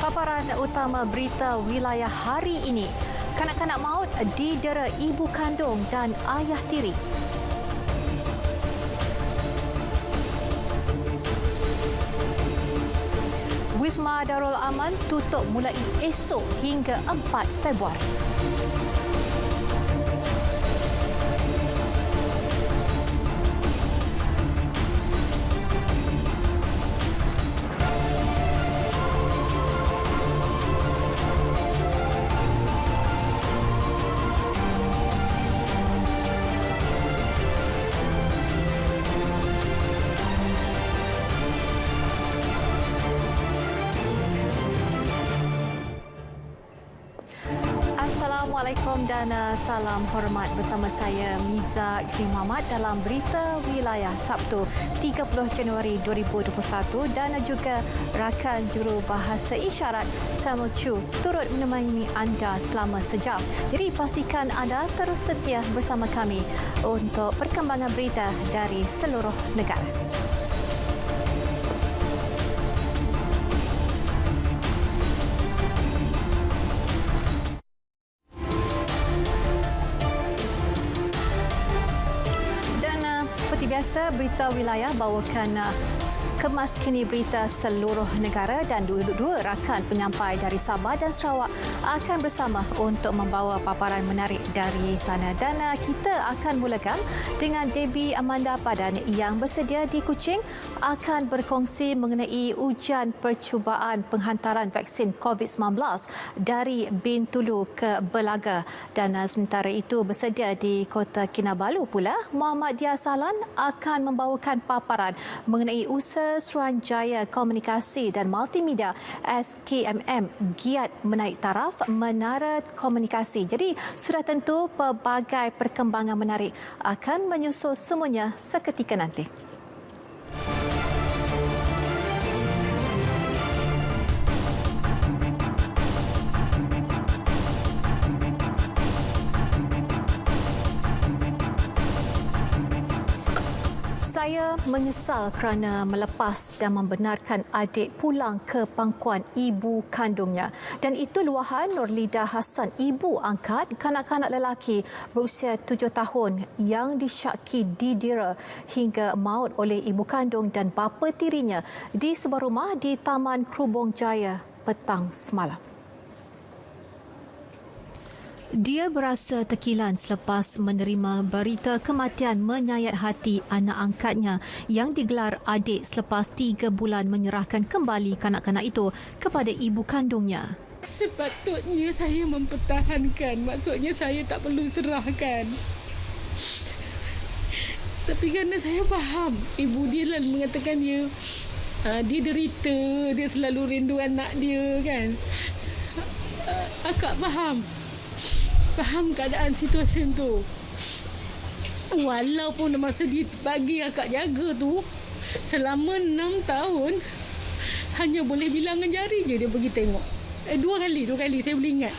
Paparan utama berita wilayah hari ini. Kanak-kanak maut didera ibu kandung dan ayah tiri. Wisma Darul Aman tutup mulai esok hingga 4 Februari. Assalamualaikum dan salam hormat bersama saya Miza Isri Muhammad dalam berita wilayah Sabtu 30 Januari 2021 dan juga rakan jurubahasa isyarat Samuel Chu turut menemani anda selama sejam. Jadi pastikan anda terus setia bersama kami untuk perkembangan berita dari seluruh negara. Seperti biasa, berita wilayah bawakan kemas kini berita seluruh negara dan dua rakan penyampai dari Sabah dan Sarawak akan bersama untuk membawa paparan menarik dari sana. Dan kita akan mulakan dengan Debbie Amanda Padan yang bersedia di Kuching akan berkongsi mengenai ujian percubaan penghantaran vaksin COVID-19 dari Bintulu ke Belaga. Dan sementara itu bersedia di Kota Kinabalu pula, Muhammad Dia Sahlan akan membawakan paparan mengenai usaha Suruhanjaya Komunikasi dan Multimedia SKMM giat menaik taraf menara komunikasi. Jadi sudah tentu pelbagai perkembangan menarik akan menyusul semuanya seketika nanti. Saya menyesal kerana melepas dan membenarkan adik pulang ke pangkuan ibu kandungnya. Dan itu luahan Nurlida Hassan, ibu angkat kanak-kanak lelaki berusia 7 tahun yang disyaki didera hingga maut oleh ibu kandung dan bapa tirinya di sebuah rumah di Taman Krubong Jaya petang semalam. Dia berasa terkilan selepas menerima berita kematian menyayat hati anak angkatnya yang digelar adik selepas 3 bulan menyerahkan kembali kanak-kanak itu kepada ibu kandungnya. Sepatutnya saya mempertahankan, maksudnya saya tak perlu serahkan. Tapi kerana saya faham, ibu dia lalu mengatakan dia derita, dia selalu rindu anak dia kan. Akak faham keadaan situasi tu. Walaupun masa dia bagi akak jaga tu selama 6 tahun, hanya boleh bilangan jari je dia pergi tengok. Dua kali saya boleh ingat.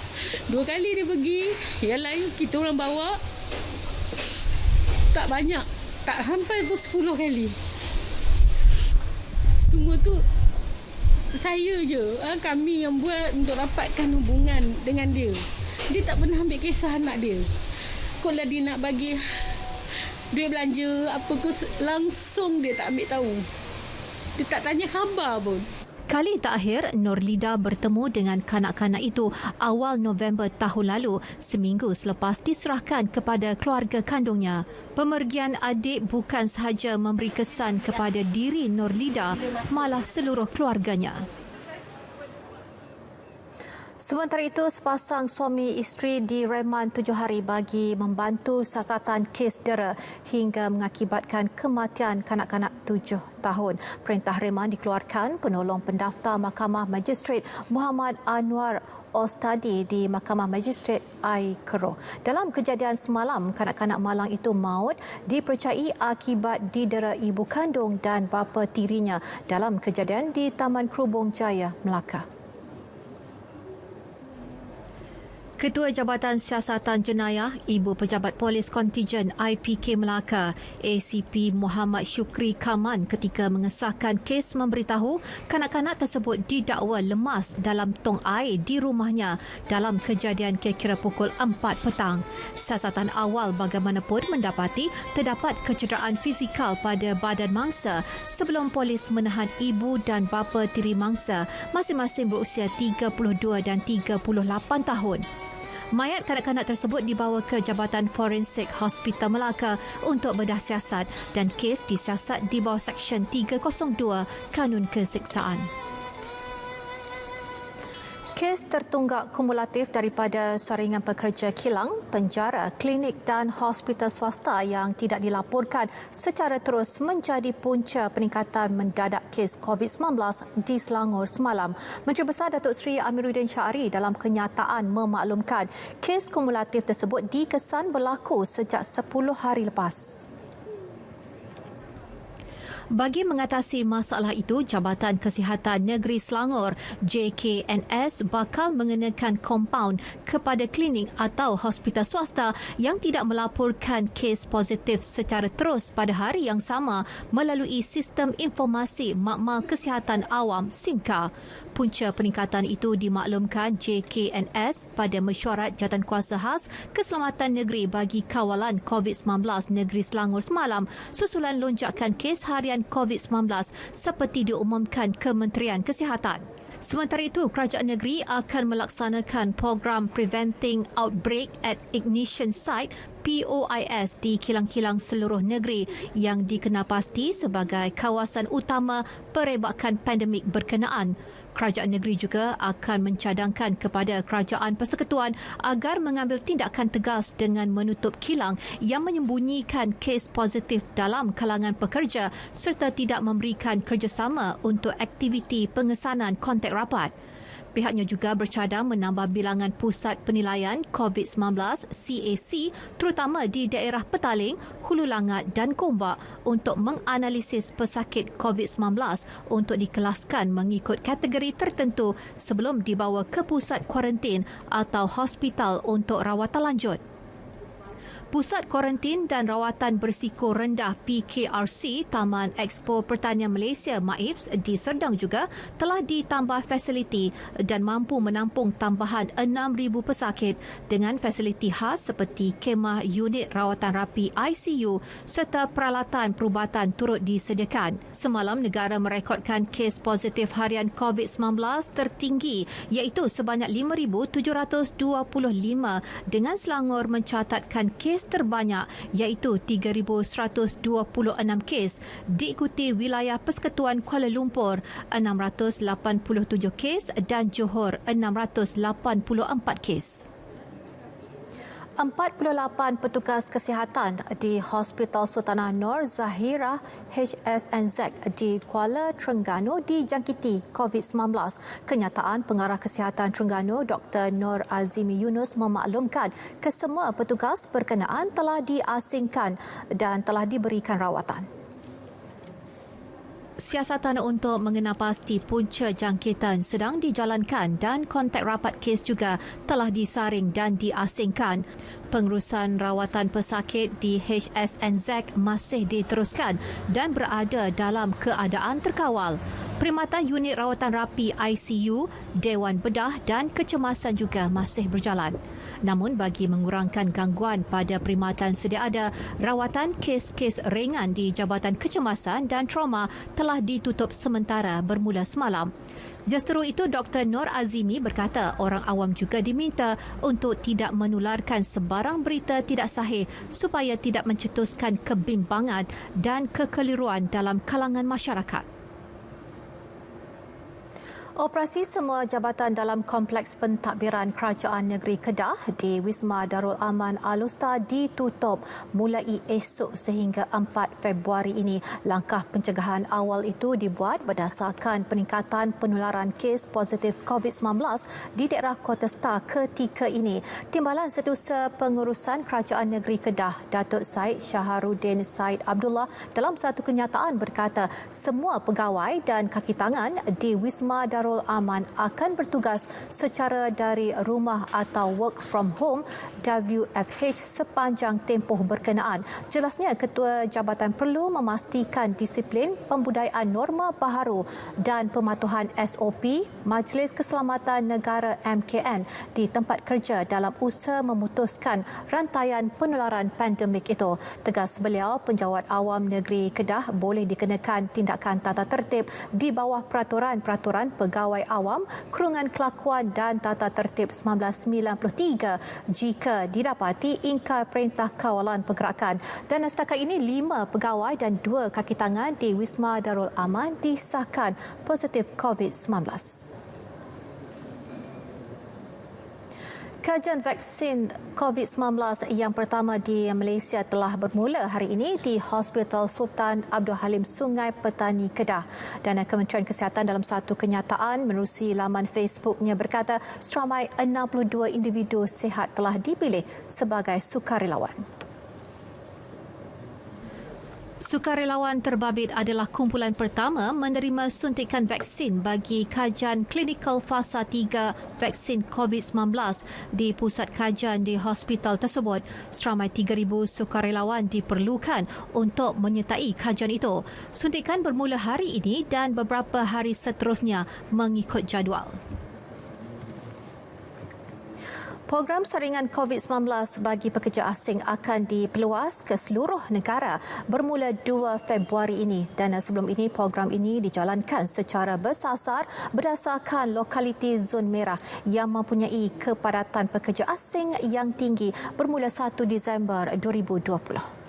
2 kali dia pergi, yang lain kita orang bawa. Tak banyak, tak sampai pun 10 kali. Semua tu saya je, kami yang buat untuk dapatkan hubungan dengan dia. Dia tak pernah ambil kisah anak dia. Kalau dia nak bagi duit belanja apa ke, langsung dia tak ambil tahu. Dia tak tanya khabar pun. Kali terakhir Nurlida bertemu dengan kanak-kanak itu awal November tahun lalu, seminggu selepas diserahkan kepada keluarga kandungnya. Pemergian adik bukan sahaja memberi kesan kepada diri Nurlida, malah seluruh keluarganya. Sementara itu, sepasang suami isteri direman 7 hari bagi membantu siasatan kes dera hingga mengakibatkan kematian kanak-kanak 7 tahun. Perintah reman dikeluarkan penolong pendaftar Mahkamah Magistrate Muhammad Anwar Ostadi di Mahkamah Magistrate Ai Kero. Dalam kejadian semalam, kanak-kanak malang itu maut dipercayai akibat didera ibu kandung dan bapa tirinya dalam kejadian di Taman Krubong Jaya, Melaka. Ketua Jabatan Siasatan Jenayah, Ibu Pejabat Polis Kontijen IPK Melaka, ACP Muhammad Syukri Kaman ketika mengesahkan kes memberitahu kanak-kanak tersebut didakwa lemas dalam tong air di rumahnya dalam kejadian kira-kira pukul 4 petang. Siasatan awal bagaimanapun mendapati terdapat kecederaan fizikal pada badan mangsa sebelum polis menahan ibu dan bapa tiri mangsa masing-masing berusia 32 dan 38 tahun. Mayat kanak-kanak tersebut dibawa ke Jabatan Forensik Hospital Melaka untuk bedah siasat dan kes disiasat di bawah Seksyen 302 Kanun Keseksaan. Kes tertunggak kumulatif daripada saringan pekerja kilang, penjara, klinik dan hospital swasta yang tidak dilaporkan secara terus menjadi punca peningkatan mendadak kes COVID-19 di Selangor semalam. Menteri Besar Datuk Seri Amiruddin Syari dalam kenyataan memaklumkan kes kumulatif tersebut dikesan berlaku sejak 10 hari lepas. Bagi mengatasi masalah itu, Jabatan Kesihatan Negeri Selangor JKNS bakal mengenakan kompaun kepada klinik atau hospital swasta yang tidak melaporkan kes positif secara terus pada hari yang sama melalui Sistem Informasi Makmal Kesihatan Awam SIMKA. Punca peningkatan itu dimaklumkan JKNS pada mesyuarat Jawatankuasa Khas Keselamatan Negeri bagi Kawalan COVID-19 Negeri Selangor semalam susulan lonjakan kes harian COVID-19 seperti diumumkan Kementerian Kesihatan. Sementara itu, kerajaan negeri akan melaksanakan program Preventing Outbreak at Ignition Site POIS di kilang-kilang seluruh negeri yang dikenalpasti sebagai kawasan utama perebakan pandemik berkenaan. Kerajaan negeri juga akan mencadangkan kepada Kerajaan Persekutuan agar mengambil tindakan tegas dengan menutup kilang yang menyembunyikan kes positif dalam kalangan pekerja serta tidak memberikan kerjasama untuk aktiviti pengesanan kontak rapat. Pihaknya juga bercadang menambah bilangan pusat penilaian COVID-19 CAC terutama di daerah Petaling, Hulu Langat dan Gombak untuk menganalisis pesakit COVID-19 untuk dikelaskan mengikut kategori tertentu sebelum dibawa ke pusat kuarantin atau hospital untuk rawatan lanjut. Pusat Kuarantin dan Rawatan Berisiko Rendah PKRC Taman Expo Pertanian Malaysia MAIPS di Serdang juga telah ditambah fasiliti dan mampu menampung tambahan 6,000 pesakit dengan fasiliti khas seperti kemah unit rawatan rapi ICU serta peralatan perubatan turut disediakan. Semalam negara merekodkan kes positif harian COVID-19 tertinggi iaitu sebanyak 5,725 dengan Selangor mencatatkan kes terbanyak iaitu 3,126 kes, diikuti wilayah Persekutuan Kuala Lumpur 687 kes dan Johor 684 kes. 48 petugas kesihatan di Hospital Sultanah Nur Zahirah HSNZ di Kuala Terengganu dijangkiti COVID-19. Kenyataan Pengarah Kesihatan Terengganu Dr. Nur Azimi Yunus memaklumkan kesemua petugas berkenaan telah diasingkan dan telah diberikan rawatan. Siasatan untuk mengenalpasti punca jangkitan sedang dijalankan dan kontak rapat kes juga telah disaring dan diasingkan. Pengurusan rawatan pesakit di HSNZ masih diteruskan dan berada dalam keadaan terkawal. Perkhidmatan unit rawatan rapi ICU, Dewan Bedah dan Kecemasan juga masih berjalan. Namun bagi mengurangkan gangguan pada perkhidmatan sedia ada, rawatan kes-kes ringan di Jabatan Kecemasan dan Trauma telah ditutup sementara bermula semalam. Justeru itu, Dr. Nur Azimi berkata orang awam juga diminta untuk tidak menularkan sebarang berita tidak sahih supaya tidak mencetuskan kebimbangan dan kekeliruan dalam kalangan masyarakat. Operasi semua jabatan dalam Kompleks Pentadbiran Kerajaan Negeri Kedah di Wisma Darul Aman Alusta ditutup mulai esok sehingga 4 Februari ini. Langkah pencegahan awal itu dibuat berdasarkan peningkatan penularan kes positif COVID-19 di daerah Kota Star ketika ini. Timbalan Setiausaha Pengurusan Kerajaan Negeri Kedah, Datuk Said Syaharuddin Said Abdullah dalam satu kenyataan berkata semua pegawai dan kaki tangan di Wisma Darul Darul Aman akan bertugas secara dari rumah atau work from home WFH sepanjang tempoh berkenaan. Jelasnya, Ketua Jabatan perlu memastikan disiplin pembudayaan norma baharu dan pematuhan SOP Majlis Keselamatan Negara MKN di tempat kerja dalam usaha memutuskan rantaian penularan pandemik itu. Tegas beliau, penjawat awam negeri Kedah boleh dikenakan tindakan tata tertib di bawah peraturan-peraturan pegawai awam, kurungan kelakuan dan tata tertib 1993 jika didapati ingkar perintah kawalan pergerakan. Dan setakat ini 5 pegawai dan 2 kaki tangan di Wisma Darul Aman disahkan positif COVID-19. Kajian vaksin COVID-19 yang pertama di Malaysia telah bermula hari ini di Hospital Sultan Abdul Halim Sungai Petani Kedah. Dan Kementerian Kesihatan dalam satu kenyataan menerusi laman Facebooknya berkata seramai 62 individu sihat telah dipilih sebagai sukarelawan. Sukarelawan terbabit adalah kumpulan pertama menerima suntikan vaksin bagi kajian klinikal fasa 3 vaksin COVID-19 di pusat kajian di hospital tersebut. Seramai 3,000 sukarelawan diperlukan untuk menyertai kajian itu. Suntikan bermula hari ini dan beberapa hari seterusnya mengikut jadual. Program saringan COVID-19 bagi pekerja asing akan diperluas ke seluruh negara bermula 2 Februari ini, dan sebelum ini program ini dijalankan secara bersasar berdasarkan lokaliti zon merah yang mempunyai kepadatan pekerja asing yang tinggi bermula 1 Disember 2020.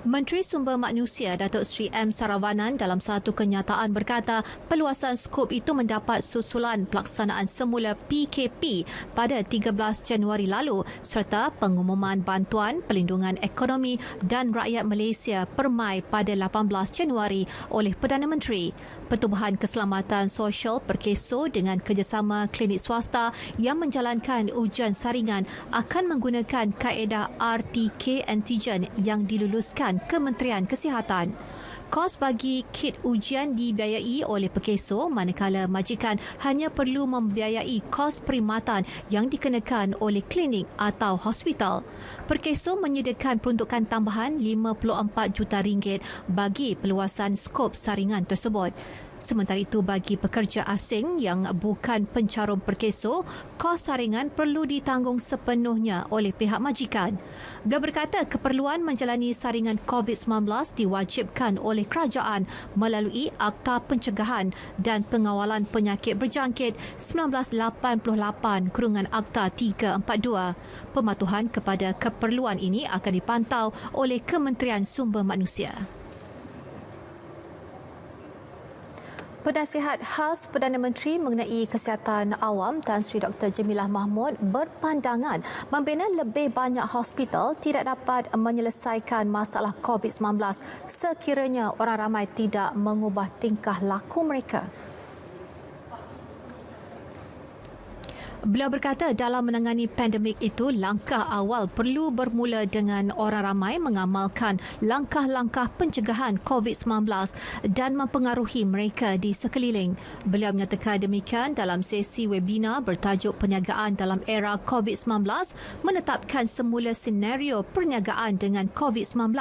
Menteri Sumber Manusia Datuk Seri M. Saravanan dalam satu kenyataan berkata perluasan skop itu mendapat susulan pelaksanaan semula PKP pada 13 Januari lalu serta pengumuman bantuan pelindungan ekonomi dan rakyat Malaysia permai pada 18 Januari oleh Perdana Menteri. Pertubuhan Keselamatan Sosial Perkeso dengan kerjasama klinik swasta yang menjalankan ujian saringan akan menggunakan kaedah RTK antigen yang diluluskan Kementerian Kesihatan. Kos bagi kit ujian dibiayai oleh Perkeso, manakala majikan hanya perlu membiayai kos perkhidmatan yang dikenakan oleh klinik atau hospital. Perkeso menyediakan peruntukan tambahan RM54 juta bagi perluasan skop saringan tersebut. Sementara itu, bagi pekerja asing yang bukan pencarum Perkeso, kos saringan perlu ditanggung sepenuhnya oleh pihak majikan. Beliau berkata keperluan menjalani saringan COVID-19 diwajibkan oleh kerajaan melalui Akta Pencegahan dan Pengawalan Penyakit Berjangkit 1988 kurungan Akta 342. Pematuhan kepada keperluan ini akan dipantau oleh Kementerian Sumber Manusia. Penasihat khas Perdana Menteri mengenai kesihatan awam Tan Sri Dr. Jamilah Mahmud berpandangan membina lebih banyak hospital tidak dapat menyelesaikan masalah COVID-19 sekiranya orang ramai tidak mengubah tingkah laku mereka. Beliau berkata dalam menangani pandemik itu, langkah awal perlu bermula dengan orang ramai mengamalkan langkah-langkah pencegahan COVID-19 dan mempengaruhi mereka di sekeliling. Beliau menyatakan demikian dalam sesi webinar bertajuk Perniagaan dalam Era COVID-19, menetapkan semula senario perniagaan dengan COVID-19.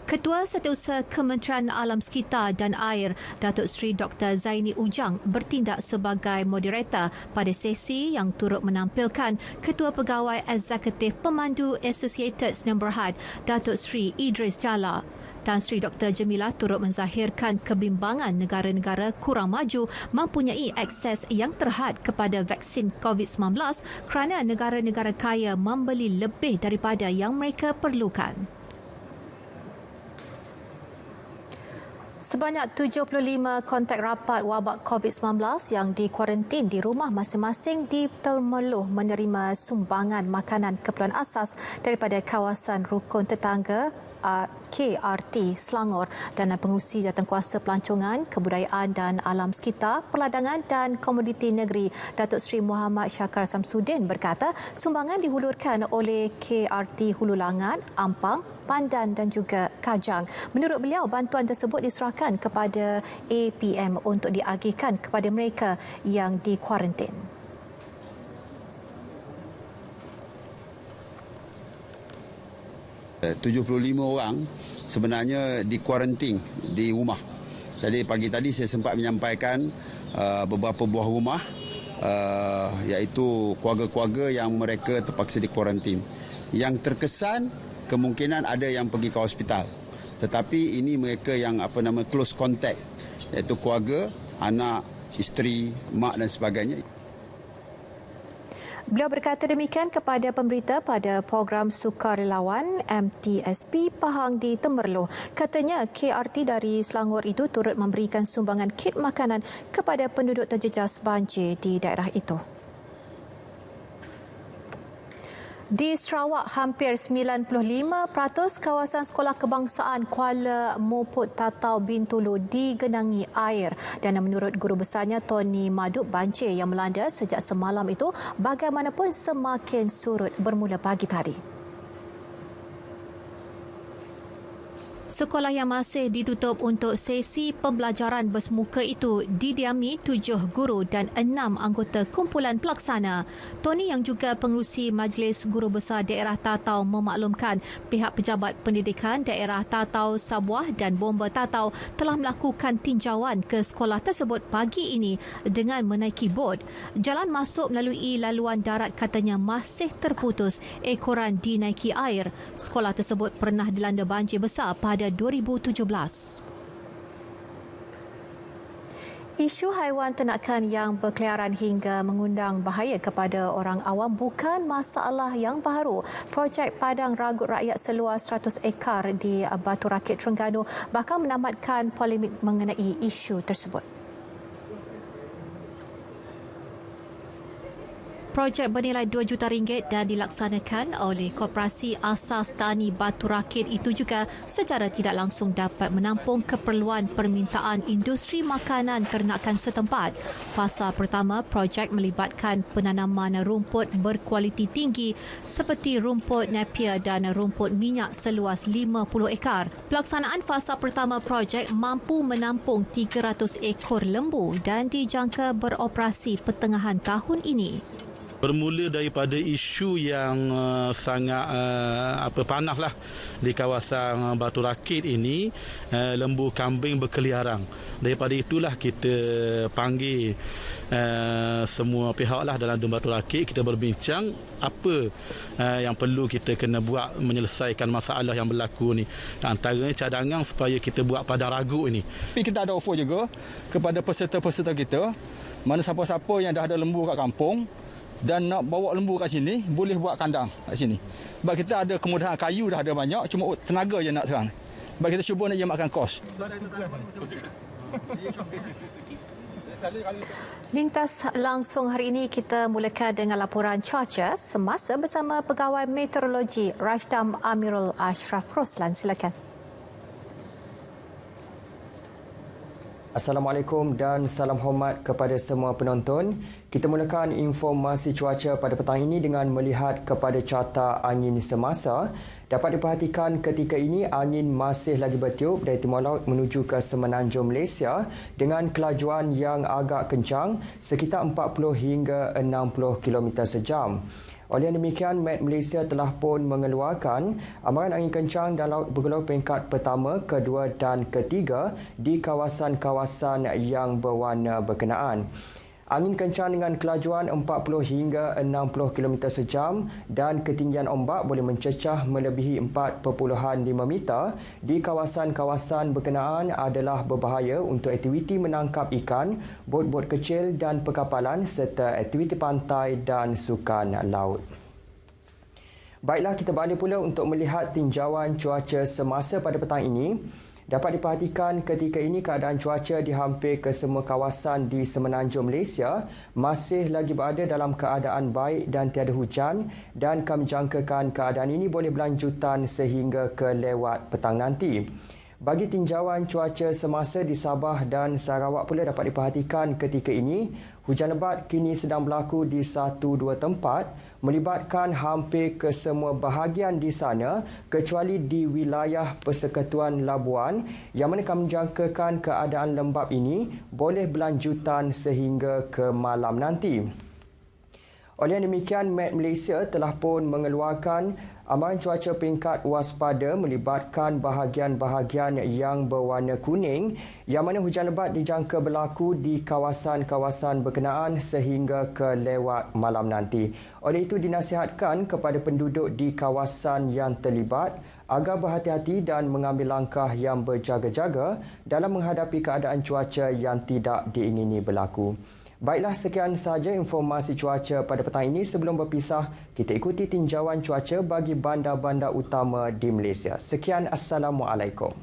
Ketua Setiausaha Kementerian Alam Sekitar dan Air, Datuk Seri Dr. Zaini Ujang bertindak sebagai moderator pada sesi yang turut menampilkan Ketua Pegawai Eksekutif Pemandu Associated Sdn Bhd, Datuk Seri Idris Jala. Tan Sri Dr. Jamilah turut menzahirkan kebimbangan negara-negara kurang maju mempunyai akses yang terhad kepada vaksin COVID-19 kerana negara-negara kaya membeli lebih daripada yang mereka perlukan. Sebanyak 75 kontak rapat wabak COVID-19 yang dikuarantin di rumah masing-masing ditemeluh menerima sumbangan makanan keperluan asas daripada kawasan rukun tetangga KRT Selangor dan Pengerusi Jawatankuasa Pelancongan, Kebudayaan dan Alam Sekitar, Perladangan dan Komoditi Negeri Datuk Seri Muhammad Syakar Samsudin berkata sumbangan dihulurkan oleh KRT Hulu Langat, Ampang, Pandan dan juga Kajang. Menurut beliau, bantuan tersebut diserahkan kepada APM untuk diagihkan kepada mereka yang dikuarantin. .75 orang sebenarnya dikuarantin di rumah. Jadi pagi tadi saya sempat menyampaikan beberapa buah rumah iaitu keluarga-keluarga yang mereka terpaksa dikuarantin. Yang terkesan kemungkinan ada yang pergi ke hospital. Tetapi ini mereka yang close contact, iaitu keluarga, anak, isteri, mak dan sebagainya. Beliau berkata demikian kepada pemberita pada program Sukarelawan MTSP Pahang di Temerloh. Katanya KRT dari Selangor itu turut memberikan sumbangan kit makanan kepada penduduk terjejas banjir di daerah itu. Di Sarawak, hampir 95% kawasan sekolah kebangsaan Kuala Moput Tatau Bintulu digenangi air. Dan menurut guru besarnya Tony Maduk, banjir yang melanda sejak semalam itu bagaimanapun semakin surut bermula pagi tadi. Sekolah yang masih ditutup untuk sesi pembelajaran bersemuka itu didiami 7 guru dan 6 anggota kumpulan pelaksana. Tony yang juga pengerusi Majlis Guru Besar Daerah Tatau memaklumkan pihak pejabat pendidikan daerah Tatau Sabuah dan Bomba Tatau telah melakukan tinjauan ke sekolah tersebut pagi ini dengan menaiki bot. Jalan masuk melalui laluan darat katanya masih terputus, ekoran dinaiki air. Sekolah tersebut pernah dilanda banjir besar pada 2017. Isu haiwan ternakan yang berkeliaran hingga mengundang bahaya kepada orang awam bukan masalah yang baru. Projek Padang Ragut Rakyat seluas 100 ekar di Batu Rakit, Terengganu bakal menamatkan polemik mengenai isu tersebut. Projek bernilai RM2 juta dan dilaksanakan oleh Koperasi Asas Tani Batu Rakit itu juga secara tidak langsung dapat menampung keperluan permintaan industri makanan ternakan setempat. Fasa pertama projek melibatkan penanaman rumput berkualiti tinggi seperti rumput Napier dan rumput minyak seluas 50 ekar. Pelaksanaan fasa pertama projek mampu menampung 300 ekor lembu dan dijangka beroperasi pertengahan tahun ini. Bermula daripada isu yang sangat panaslah di kawasan Batu Rakit ini, lembu kambing berkeliaran. Daripada itulah kita panggil semua pihaklah dalam Batu Rakit, kita berbincang apa yang perlu kita kena buat menyelesaikan masalah yang berlaku ni. Antaranya cadangan supaya kita buat padang ragut ini. Kita ada offer juga kepada peserta-peserta kita, mana siapa-siapa yang dah ada lembu kat kampung dan nak bawa lembu kat sini, boleh buat kandang kat sini. Sebab kita ada kemudahan, kayu dah ada banyak, cuma tenaga je nak sekarang. Sebab kita cuba nak makan kos. Lintas langsung hari ini kita mulakan dengan laporan cuaca semasa bersama Pegawai Meteorologi Rashdam Amirul Ashraf Roslan. Silakan. Assalamualaikum dan salam hormat kepada semua penonton. Kita mulakan informasi cuaca pada petang ini dengan melihat kepada carta angin semasa. Dapat diperhatikan ketika ini angin masih lagi bertiup dari timur laut menuju ke semenanjung Malaysia dengan kelajuan yang agak kencang sekitar 40 hingga 60 km sejam. Oleh demikian, Met Malaysia telah pun mengeluarkan amaran angin kencang dan laut bergelombang peringkat pertama, kedua dan ketiga di kawasan-kawasan yang berwarna berkenaan. Angin kencang dengan kelajuan 40 hingga 60 km sejam dan ketinggian ombak boleh mencecah melebihi 4.5 meter di kawasan-kawasan berkenaan adalah berbahaya untuk aktiviti menangkap ikan, bot-bot kecil dan perkapalan serta aktiviti pantai dan sukan laut. Baiklah, kita balik pula untuk melihat tinjauan cuaca semasa pada petang ini. Dapat diperhatikan ketika ini keadaan cuaca di hampir kesemua kawasan di semenanjung Malaysia masih lagi berada dalam keadaan baik dan tiada hujan, dan kami jangkakan keadaan ini boleh berlanjutan sehingga ke lewat petang nanti. Bagi tinjauan cuaca semasa di Sabah dan Sarawak pula dapat diperhatikan ketika ini, hujan lebat kini sedang berlaku di 1-2 tempat melibatkan hampir kesemua bahagian di sana kecuali di wilayah Persekutuan Labuan yang mana kami jangkakan keadaan lembap ini boleh berlanjutan sehingga ke malam nanti. Oleh demikian, Met Malaysia telah pun mengeluarkan amaran cuaca peringkat waspada melibatkan bahagian-bahagian yang berwarna kuning yang mana hujan lebat dijangka berlaku di kawasan-kawasan berkenaan sehingga ke lewat malam nanti. Oleh itu dinasihatkan kepada penduduk di kawasan yang terlibat agar berhati-hati dan mengambil langkah yang berjaga-jaga dalam menghadapi keadaan cuaca yang tidak diingini berlaku. Baiklah, sekian sahaja informasi cuaca pada petang ini. Sebelum berpisah, kita ikuti tinjauan cuaca bagi bandar-bandar utama di Malaysia. Sekian, Assalamualaikum.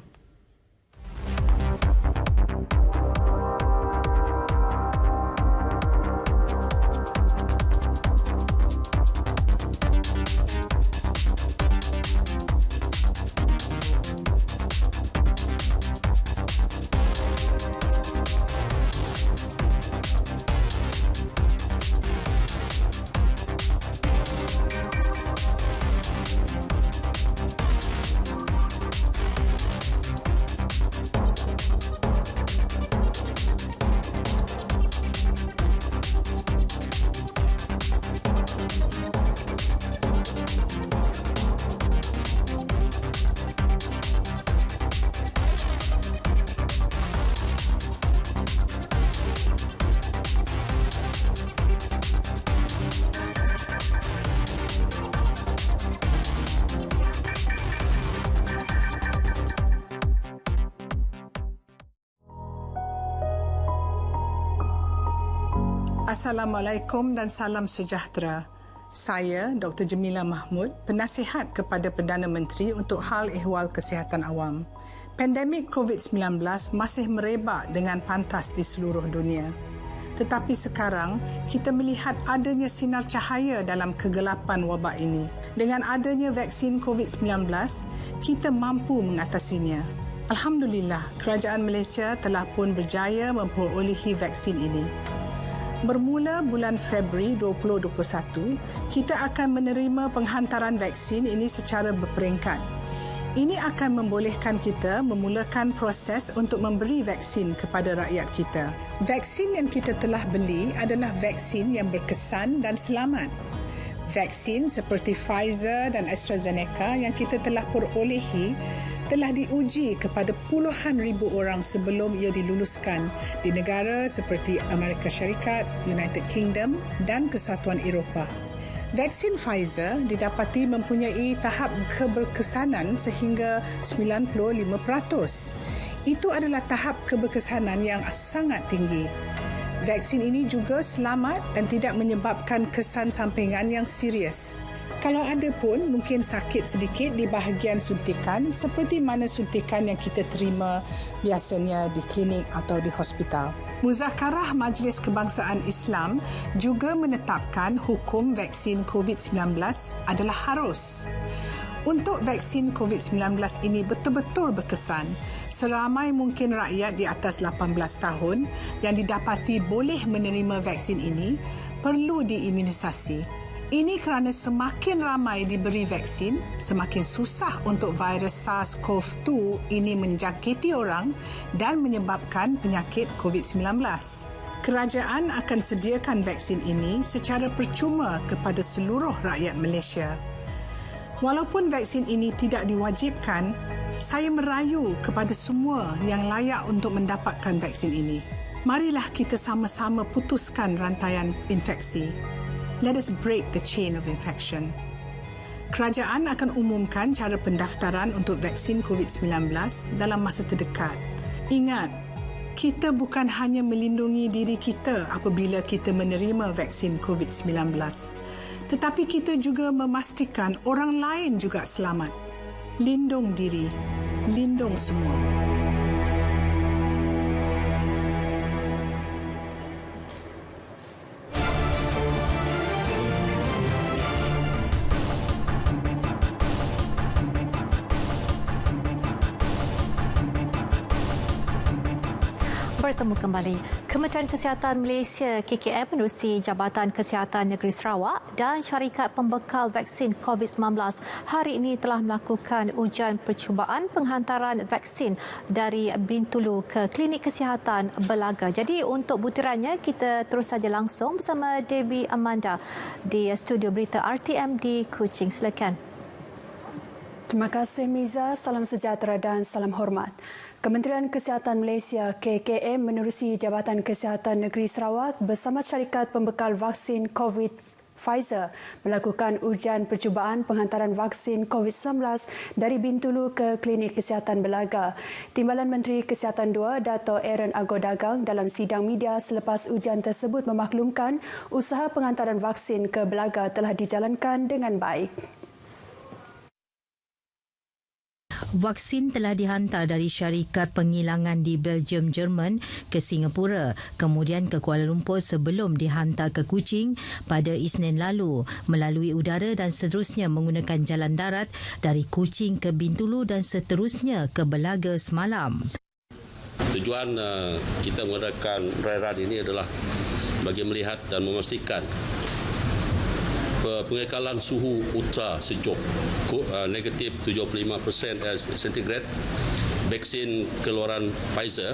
Assalamualaikum dan salam sejahtera. Saya Dr. Jemilah Mahmud, penasihat kepada Perdana Menteri untuk hal ehwal kesihatan awam. Pandemik COVID-19 masih merebak dengan pantas di seluruh dunia. Tetapi sekarang, kita melihat adanya sinar cahaya dalam kegelapan wabak ini. Dengan adanya vaksin COVID-19, kita mampu mengatasinya. Alhamdulillah, kerajaan Malaysia telah pun berjaya memperolehi vaksin ini. Bermula bulan Februari 2021, kita akan menerima penghantaran vaksin ini secara berperingkat. Ini akan membolehkan kita memulakan proses untuk memberi vaksin kepada rakyat kita. Vaksin yang kita telah beli adalah vaksin yang berkesan dan selamat. Vaksin seperti Pfizer dan AstraZeneca yang kita telah perolehi telah diuji kepada puluhan ribu orang sebelum ia diluluskan di negara seperti Amerika Syarikat, United Kingdom dan Kesatuan Eropah. Vaksin Pfizer didapati mempunyai tahap keberkesanan sehingga 95%. Itu adalah tahap keberkesanan yang sangat tinggi. Vaksin ini juga selamat dan tidak menyebabkan kesan sampingan yang serius. Kalau ada pun, mungkin sakit sedikit di bahagian suntikan seperti mana suntikan yang kita terima biasanya di klinik atau di hospital. Muzakarah Majlis Kebangsaan Islam juga menetapkan hukum vaksin COVID-19 adalah harus. Untuk vaksin COVID-19 ini betul-betul berkesan, seramai mungkin rakyat di atas 18 tahun yang didapati boleh menerima vaksin ini perlu diimunisasi. Ini kerana semakin ramai diberi vaksin, semakin susah untuk virus SARS-CoV-2 ini menjangkiti orang dan menyebabkan penyakit COVID-19. Kerajaan akan sediakan vaksin ini secara percuma kepada seluruh rakyat Malaysia. Walaupun vaksin ini tidak diwajibkan, saya merayu kepada semua yang layak untuk mendapatkan vaksin ini. Marilah kita sama-sama putuskan rantaian infeksi. Let us break the chain of infection. Kerajaan akan umumkan cara pendaftaran untuk vaksin COVID-19 dalam masa terdekat. Ingat, kita bukan hanya melindungi diri kita apabila kita menerima vaksin COVID-19, tetapi kita juga memastikan orang lain juga selamat. Lindung diri, lindung semua. Bertemu kembali. Kementerian Kesihatan Malaysia KKM menerusi Jabatan Kesihatan Negeri Sarawak dan syarikat pembekal vaksin COVID-19 hari ini telah melakukan ujian percubaan penghantaran vaksin dari Bintulu ke Klinik Kesihatan Belaga. Jadi untuk butirannya kita terus saja langsung bersama Debbie Amanda di studio berita RTM di Kuching. Silakan. Terima kasih Miza, salam sejahtera dan salam hormat. Kementerian Kesihatan Malaysia KKM menerusi Jabatan Kesihatan Negeri Sarawak bersama syarikat pembekal vaksin COVID Pfizer melakukan ujian percubaan penghantaran vaksin COVID-19 dari Bintulu ke Klinik Kesihatan Belaga. Timbalan Menteri Kesihatan 2, Dato' Aaron Agodagang dalam sidang media selepas ujian tersebut memaklumkan usaha penghantaran vaksin ke Belaga telah dijalankan dengan baik. Vaksin telah dihantar dari syarikat pengilangan di Belgium, Jerman ke Singapura, kemudian ke Kuala Lumpur sebelum dihantar ke Kuching pada Isnin lalu melalui udara dan seterusnya menggunakan jalan darat dari Kuching ke Bintulu dan seterusnya ke Belaga semalam. Tujuan kita mengadakan rairan ini adalah bagi melihat dan memastikan pengekalan suhu ultra sejuk negatif 75% sentigrad vaksin keluaran Pfizer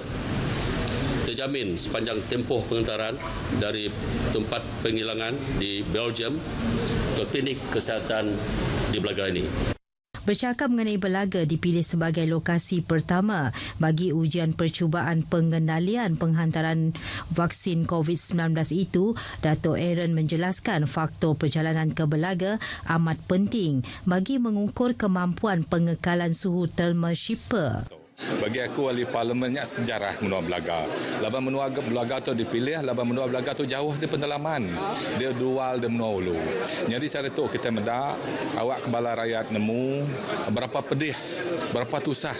terjamin sepanjang tempoh penghantaran dari tempat pengilangan di Belgium ke Klinik Kesihatan di Belaga ini. Bercakap mengenai Belaga dipilih sebagai lokasi pertama bagi ujian percubaan pengendalian penghantaran vaksin COVID-19 itu, Dato' Aaron menjelaskan faktor perjalanan ke Belaga amat penting bagi mengukur kemampuan pengekalan suhu thermal shipper. Bagi aku ahli parlimennya sejarah menua Belaga. Laban menua Belaga tu dipilih, laban menua Belaga tu jauh di pendalaman. Dia dual di menua Ulu. Jadi cara tu kita mendak awak kebala rakyat nemu berapa pedih, berapa tusah.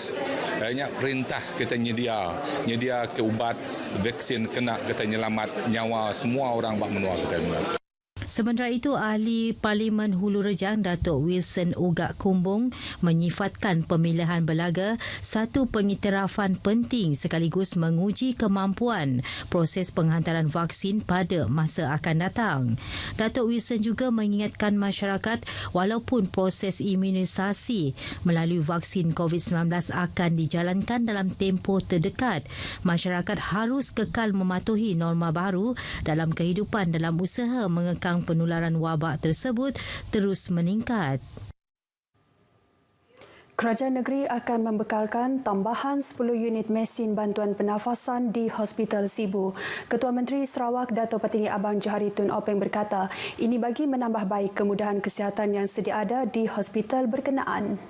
Banyak perintah kita nyedia ke ubat vaksin kena kita nyelamat nyawa semua orang bak menua kita. Sementara itu, Ahli Parlimen Hulu Rejang Datuk Wilson Ugak Kumbung menyifatkan pemilihan Belaga satu pengiktirafan penting sekaligus menguji kemampuan proses penghantaran vaksin pada masa akan datang. Datuk Wilson juga mengingatkan masyarakat walaupun proses imunisasi melalui vaksin COVID-19 akan dijalankan dalam tempoh terdekat, masyarakat harus kekal mematuhi norma baru dalam kehidupan dalam usaha mengekang penularan wabak tersebut terus meningkat. Kerajaan negeri akan membekalkan tambahan 10 unit mesin bantuan pernafasan di Hospital Sibu. Ketua Menteri Sarawak Dato' Petinggi Abang Johari Tun Openg berkata, ini bagi menambah baik kemudahan kesihatan yang sedia ada di hospital berkenaan.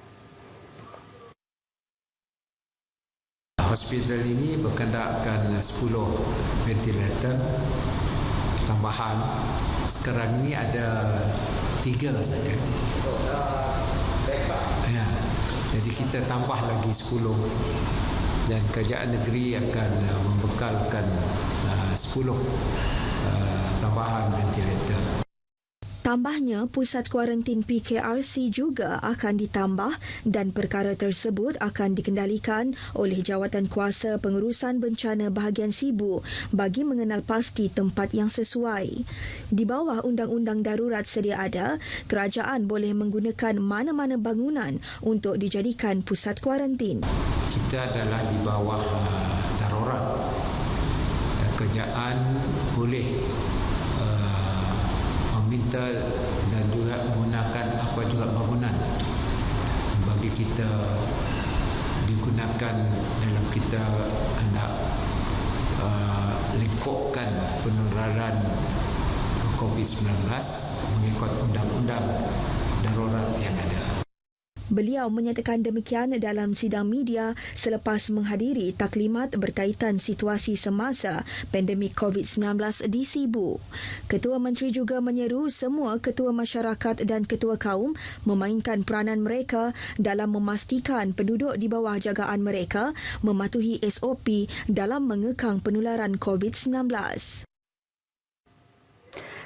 Hospital ini berkendakkan 10 ventilator tambahan. Sekarang ini ada 3 saja. Ya, jadi kita tambah lagi 10 dan kerajaan negeri akan membekalkan 10 tambahan ventilator. Tambahnya, pusat kuarantin PKRC juga akan ditambah dan perkara tersebut akan dikendalikan oleh Jawatan Kuasa Pengurusan Bencana Bahagian Sibu bagi mengenal pasti tempat yang sesuai. Di bawah Undang-Undang Darurat sedia ada, kerajaan boleh menggunakan mana-mana bangunan untuk dijadikan pusat kuarantin. Kita adalah di bawah darurat. Kerajaan boleh minta dan juga menggunakan apa juga bangunan bagi kita digunakan dalam kita hendak lingkupkan penularan COVID-19 mengikut undang-undang darurat yang ada. Beliau menyatakan demikian dalam sidang media selepas menghadiri taklimat berkaitan situasi semasa pandemik COVID-19 di Sibu. Ketua Menteri juga menyeru semua ketua masyarakat dan ketua kaum memainkan peranan mereka dalam memastikan penduduk di bawah jagaan mereka mematuhi SOP dalam mengekang penularan COVID-19.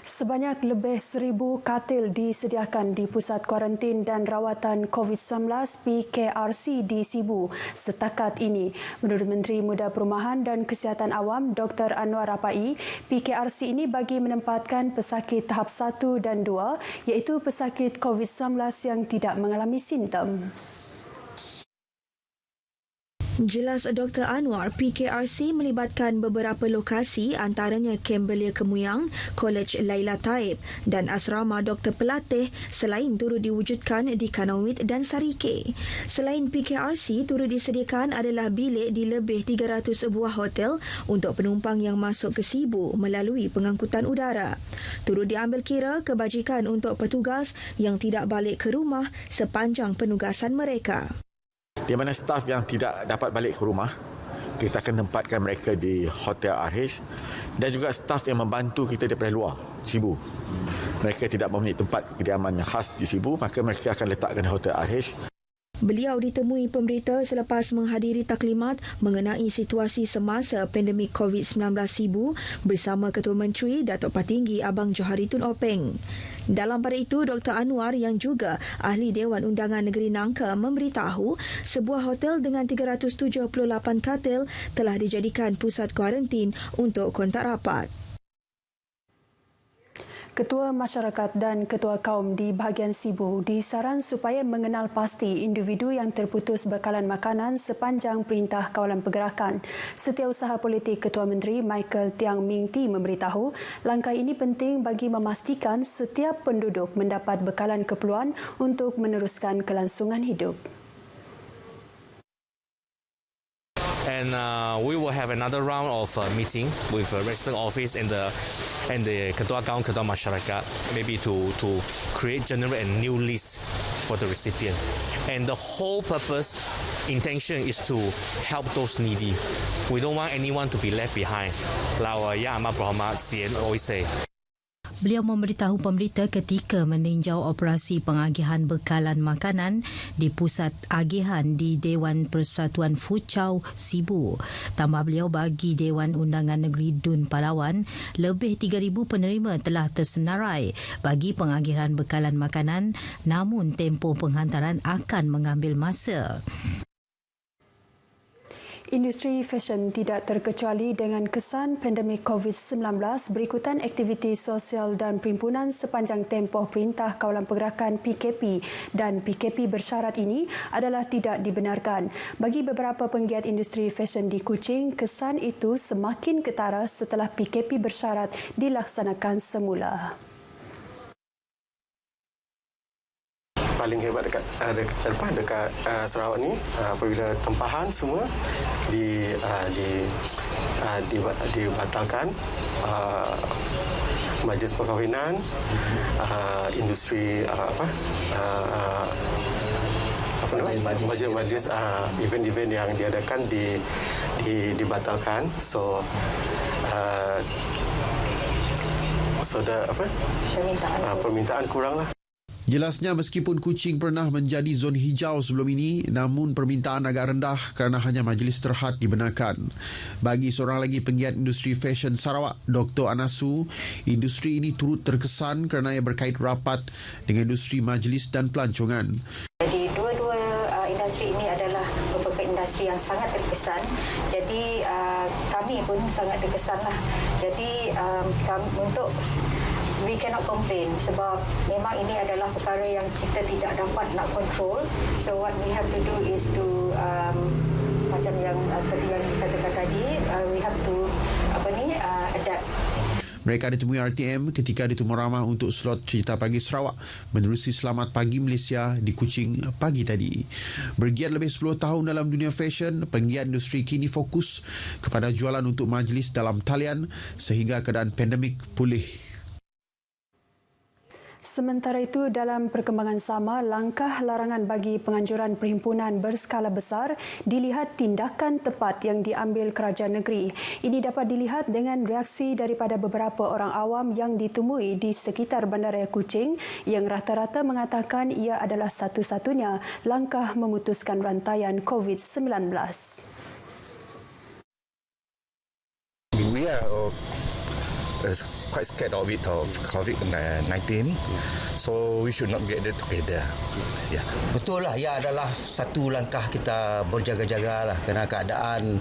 Sebanyak lebih 1,000 katil disediakan di Pusat Kuarantin dan Rawatan COVID-19 PKRC di Sibu setakat ini. Menurut Menteri Muda Perumahan dan Kesihatan Awam Dr. Anwar Rapai, PKRC ini bagi menempatkan pesakit tahap 1 dan 2 iaitu pesakit COVID-19 yang tidak mengalami simptom. Jelas Dr. Anwar, PKRC melibatkan beberapa lokasi antaranya Kem Belia Kemuyang, Kolej Laila Taib dan Asrama Dr. Pelatih selain turut diwujudkan di Kanawit dan Sarike. Selain PKRC, turut disediakan adalah bilik di lebih 300 buah hotel untuk penumpang yang masuk ke Sibu melalui pengangkutan udara. Turut diambil kira kebajikan untuk petugas yang tidak balik ke rumah sepanjang penugasan mereka. Di mana staf yang tidak dapat balik ke rumah, kita akan tempatkan mereka di Hotel RH dan juga staf yang membantu kita daripada luar Sibu. Mereka tidak mempunyai tempat kediaman yang khas di Sibu, maka mereka akan letakkan di Hotel RH. Beliau ditemui pemberita selepas menghadiri taklimat mengenai situasi semasa pandemik COVID-19 Sibu bersama Ketua Menteri Datuk Patinggi Abang Joharitun Openg. Dalam pada itu, Dr. Anwar yang juga Ahli Dewan Undangan Negeri Nangka memberitahu sebuah hotel dengan 378 katil telah dijadikan pusat kuarantin untuk kontak rapat. Ketua Masyarakat dan Ketua Kaum di bahagian Sibu disaran supaya mengenal pasti individu yang terputus bekalan makanan sepanjang Perintah Kawalan Pergerakan. Setiausaha Politik Ketua Menteri Michael Tiang Ming Ti memberitahu langkah ini penting bagi memastikan setiap penduduk mendapat bekalan keperluan untuk meneruskan kelangsungan hidup. And we will have another round of meeting with registered office and the Ketua Kaum, Ketua Masyarakat, maybe to generate a new list for the recipient. And the whole purpose, intention is to help those needy. We don't want anyone to be left behind. Like our Ya Ahmad Muhammad Sien always say. Beliau memberitahu pemberita ketika meninjau operasi pengagihan bekalan makanan di Pusat Agihan di Dewan Persatuan Fuchau Sibu. Tambah beliau bagi Dewan Undangan Negeri Dun Palawan, lebih 3,000 penerima telah tersenarai bagi pengagihan bekalan makanan, namun tempoh penghantaran akan mengambil masa. Industri fashion tidak terkecuali dengan kesan pandemik COVID-19 berikutan aktiviti sosial dan perhimpunan sepanjang tempoh Perintah Kawalan Pergerakan PKP dan PKP bersyarat ini adalah tidak dibenarkan. Bagi beberapa penggiat industri fashion di Kuching, kesan itu semakin ketara setelah PKP bersyarat dilaksanakan semula. Paling hebat dekat Sarawak ni apabila tempahan semua dibatalkan, majlis perkahwinan, industri majlis event-event yang diadakan dibatalkan. So permintaan kuranglah. Jelasnya meskipun Kuching pernah menjadi zon hijau sebelum ini, namun permintaan agak rendah kerana hanya majlis terhad dibenarkan. Bagi seorang lagi penggiat industri fashion Sarawak, Dr. Anasu, industri ini turut terkesan kerana ia berkait rapat dengan industri majlis dan pelancongan. Jadi dua-dua industri ini adalah merupakan industri yang sangat terkesan. Jadi kami pun sangat terkesanlah. Jadi untuk we cannot complain sebab memang ini adalah perkara yang kita tidak dapat nak control. So what we have to do is to macam yang seperti yang dikatakan tadi, we have to adapt. Mereka ditemui RTM ketika ditemu ramah untuk slot Cerita Pagi Sarawak menerusi Selamat Pagi Malaysia di Kuching pagi tadi. Bergiat lebih 10 tahun dalam dunia fashion, penggiat industri kini fokus kepada jualan untuk majlis dalam talian sehingga keadaan pandemik pulih. Sementara itu, dalam perkembangan sama, langkah larangan bagi penganjuran perhimpunan berskala besar dilihat tindakan tepat yang diambil kerajaan negeri. Ini dapat dilihat dengan reaksi daripada beberapa orang awam yang ditemui di sekitar Bandaraya Kuching yang rata-rata mengatakan ia adalah satu-satunya langkah memutuskan rantaian COVID-19. We are quite scared of COVID-19, so we should not get that together. Yeah. Betul lah, ia adalah satu langkah kita berjaga-jaga lah kerana keadaan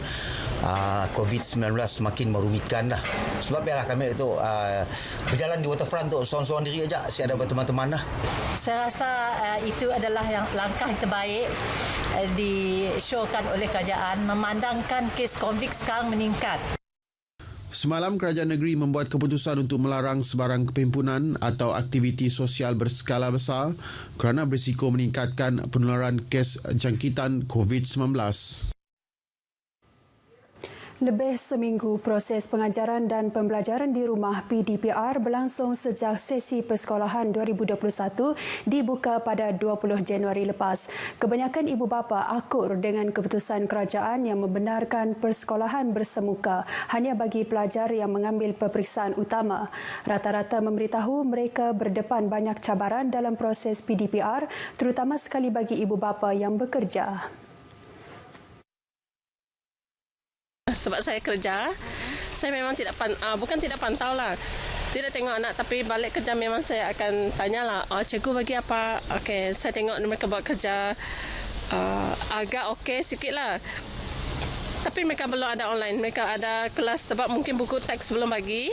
COVID-19 semakin merumitkan lah. Sebab biarlah kami itu berjalan di waterfront tu seorang-seorang diri aja, si ada teman-teman lah. Saya rasa itu adalah yang langkah yang terbaik disyorkan oleh kerajaan memandangkan kes COVID sekarang meningkat. Semalam, kerajaan negeri membuat keputusan untuk melarang sebarang perhimpunan atau aktiviti sosial berskala besar kerana berisiko meningkatkan penularan kes jangkitan COVID-19. Lebih seminggu proses pengajaran dan pembelajaran di rumah PDPR berlangsung sejak sesi persekolahan 2021 dibuka pada 20 Januari lepas. Kebanyakan ibu bapa akur dengan keputusan kerajaan yang membenarkan persekolahan bersemuka hanya bagi pelajar yang mengambil peperiksaan utama. Rata-rata memberitahu mereka berdepan banyak cabaran dalam proses PDPR, terutama sekali bagi ibu bapa yang bekerja. Sebab saya kerja, saya memang bukan tidak pantau lah. Tidak tengok anak, tapi balik kerja memang saya akan tanyalah, cikgu bagi apa? Okey, saya tengok mereka buat kerja agak okey sikit lah. Tapi mereka belum ada online, mereka ada kelas sebab mungkin buku teks belum bagi.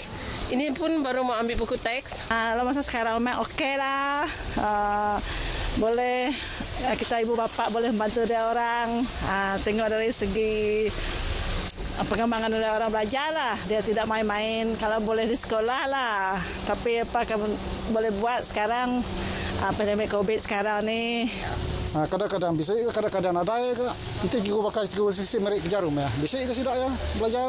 Ini pun baru mau ambil buku teks. Kalau masa sekarang memang okey lah. Boleh kita ibu bapa boleh bantu dia orang. Tengok dari segi pengembangan oleh orang belajar lah. Dia tidak main-main kalau boleh di sekolah lah. Tapi apa kamu boleh buat sekarang pandemik COVID sekarang ni. Kadang-kadang bisa, kadang-kadang ada ke. Nanti cikgu pakai cikgu sisi mereka ke jarum ya. Bisa ke tidak ya belajar.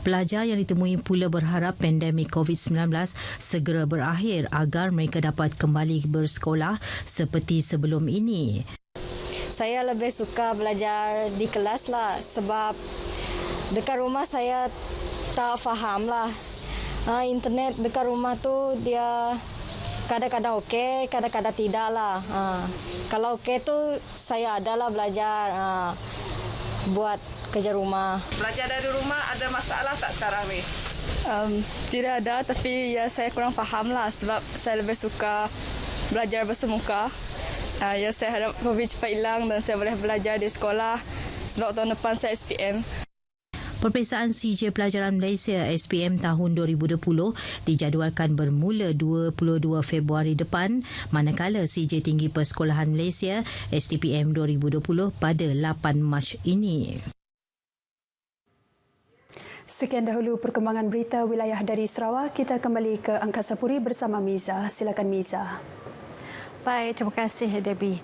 Pelajar yang ditemui pula berharap pandemik COVID-19 segera berakhir agar mereka dapat kembali bersekolah seperti sebelum ini. Saya lebih suka belajar di kelas lah sebab dekat rumah saya tak faham lah. Internet dekat rumah tu dia kadang-kadang okey, kadang-kadang tidak lah. Kalau okey tu saya adalah belajar buat kerja rumah. Belajar dari rumah ada masalah tak sekarang ni? Tidak ada, tapi ya saya kurang faham lah sebab saya lebih suka belajar bersemuka. Ya saya harap COVID cepat hilang dan saya boleh belajar di sekolah sebab tahun depan saya SPM. Peperiksaan CJ Pelajaran Malaysia SPM tahun 2020 dijadualkan bermula 22 Februari depan, manakala CJ Tinggi Persekolahan Malaysia STPM 2020 pada 8 Mac ini. Sekian dahulu perkembangan berita wilayah dari Sarawak. Kita kembali ke Angkasa Puri bersama Miza. Silakan Miza. Baik, terima kasih Debbie.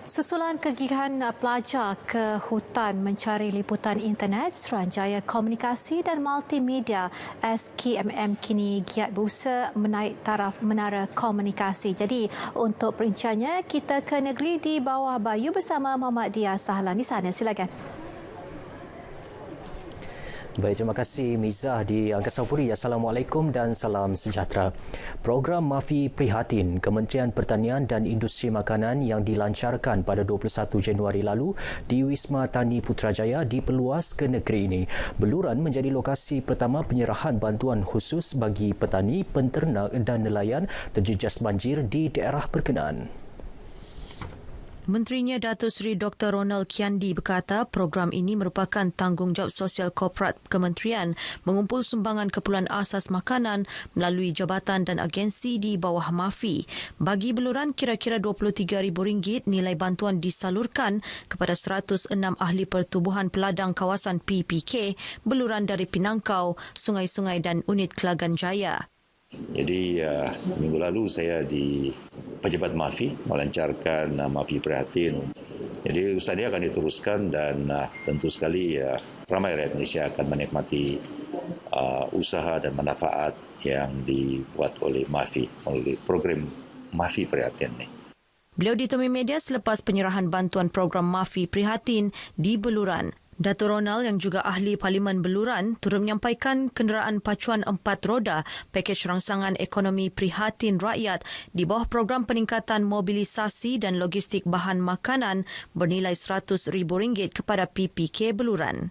Susulan kegigihan pelajar ke hutan mencari liputan internet, Suruhanjaya Komunikasi dan Multimedia SKMM kini giat berusaha menaik taraf menara komunikasi. Jadi untuk perinciannya, kita ke negeri di bawah Bayu bersama Muhammad Dia Sahlan di sana. Silakan. Baik, terima kasih Mizah di Angkasa Puri. Assalamualaikum dan salam sejahtera. Program Mafi Prihatin Kementerian Pertanian dan Industri Makanan yang dilancarkan pada 21 Januari lalu di Wisma Tani Putrajaya diperluas ke negeri ini. Beluran menjadi lokasi pertama penyerahan bantuan khusus bagi petani, penternak dan nelayan terjejas banjir di daerah berkenaan. Menterinya Datuk Seri Dr. Ronald Kiandi berkata program ini merupakan tanggungjawab sosial korporat kementerian mengumpul sumbangan keperluan asas makanan melalui jabatan dan agensi di bawah MAFI. Bagi beluran kira-kira RM23,000 nilai bantuan disalurkan kepada 106 ahli pertubuhan peladang kawasan PPK, beluran dari Pinangkau, Sungai-Sungai dan unit Kelagan Jaya. Jadi minggu lalu saya di Pejabat MAFI melancarkan MAFI Prihatin. Jadi usaha ini akan diteruskan dan tentu sekali ramai rakyat Malaysia akan menikmati usaha dan manfaat yang dibuat oleh MAFI, oleh program Mafi Prihatin ni. Beliau ditemui media selepas penyerahan bantuan program Mafi Prihatin di Beluran. Dato' Ronald yang juga ahli Parlimen Beluran turut menyampaikan kenderaan pacuan 4 roda pakej rangsangan ekonomi Prihatin Rakyat di bawah program peningkatan mobilisasi dan logistik bahan makanan bernilai RM100,000 kepada PPK Beluran.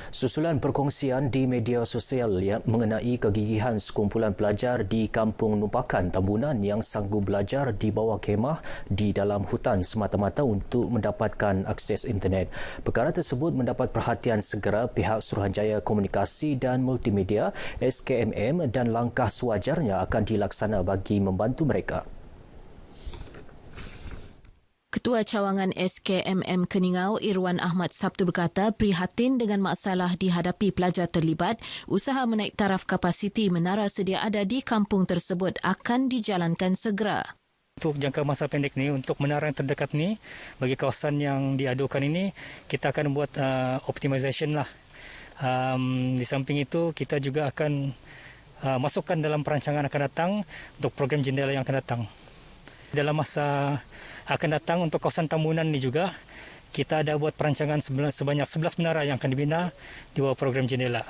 Susulan perkongsian di media sosial yang mengenai kegigihan sekumpulan pelajar di Kampung Nupakan Tambunan yang sanggup belajar di bawah kemah di dalam hutan semata-mata untuk mendapatkan akses internet. Perkara tersebut mendapat perhatian segera pihak Suruhanjaya Komunikasi dan Multimedia SKMM dan langkah sewajarnya akan dilaksana bagi membantu mereka. Ketua Cawangan SKMM Keningau Irwan Ahmad Sabtu berkata prihatin dengan masalah dihadapi pelajar terlibat, usaha menaik taraf kapasiti menara sedia ada di kampung tersebut akan dijalankan segera. Untuk jangka masa pendek ni, untuk menara yang terdekat ni, bagi kawasan yang diadukan ini, kita akan buat optimization lah. Di samping itu, kita juga akan masukkan dalam perancangan akan datang untuk program jendela yang akan datang. Dalam masa akan datang untuk kawasan Tambunan ini juga, kita ada buat perancangan sebanyak 11 menara yang akan dibina di bawah program jendela.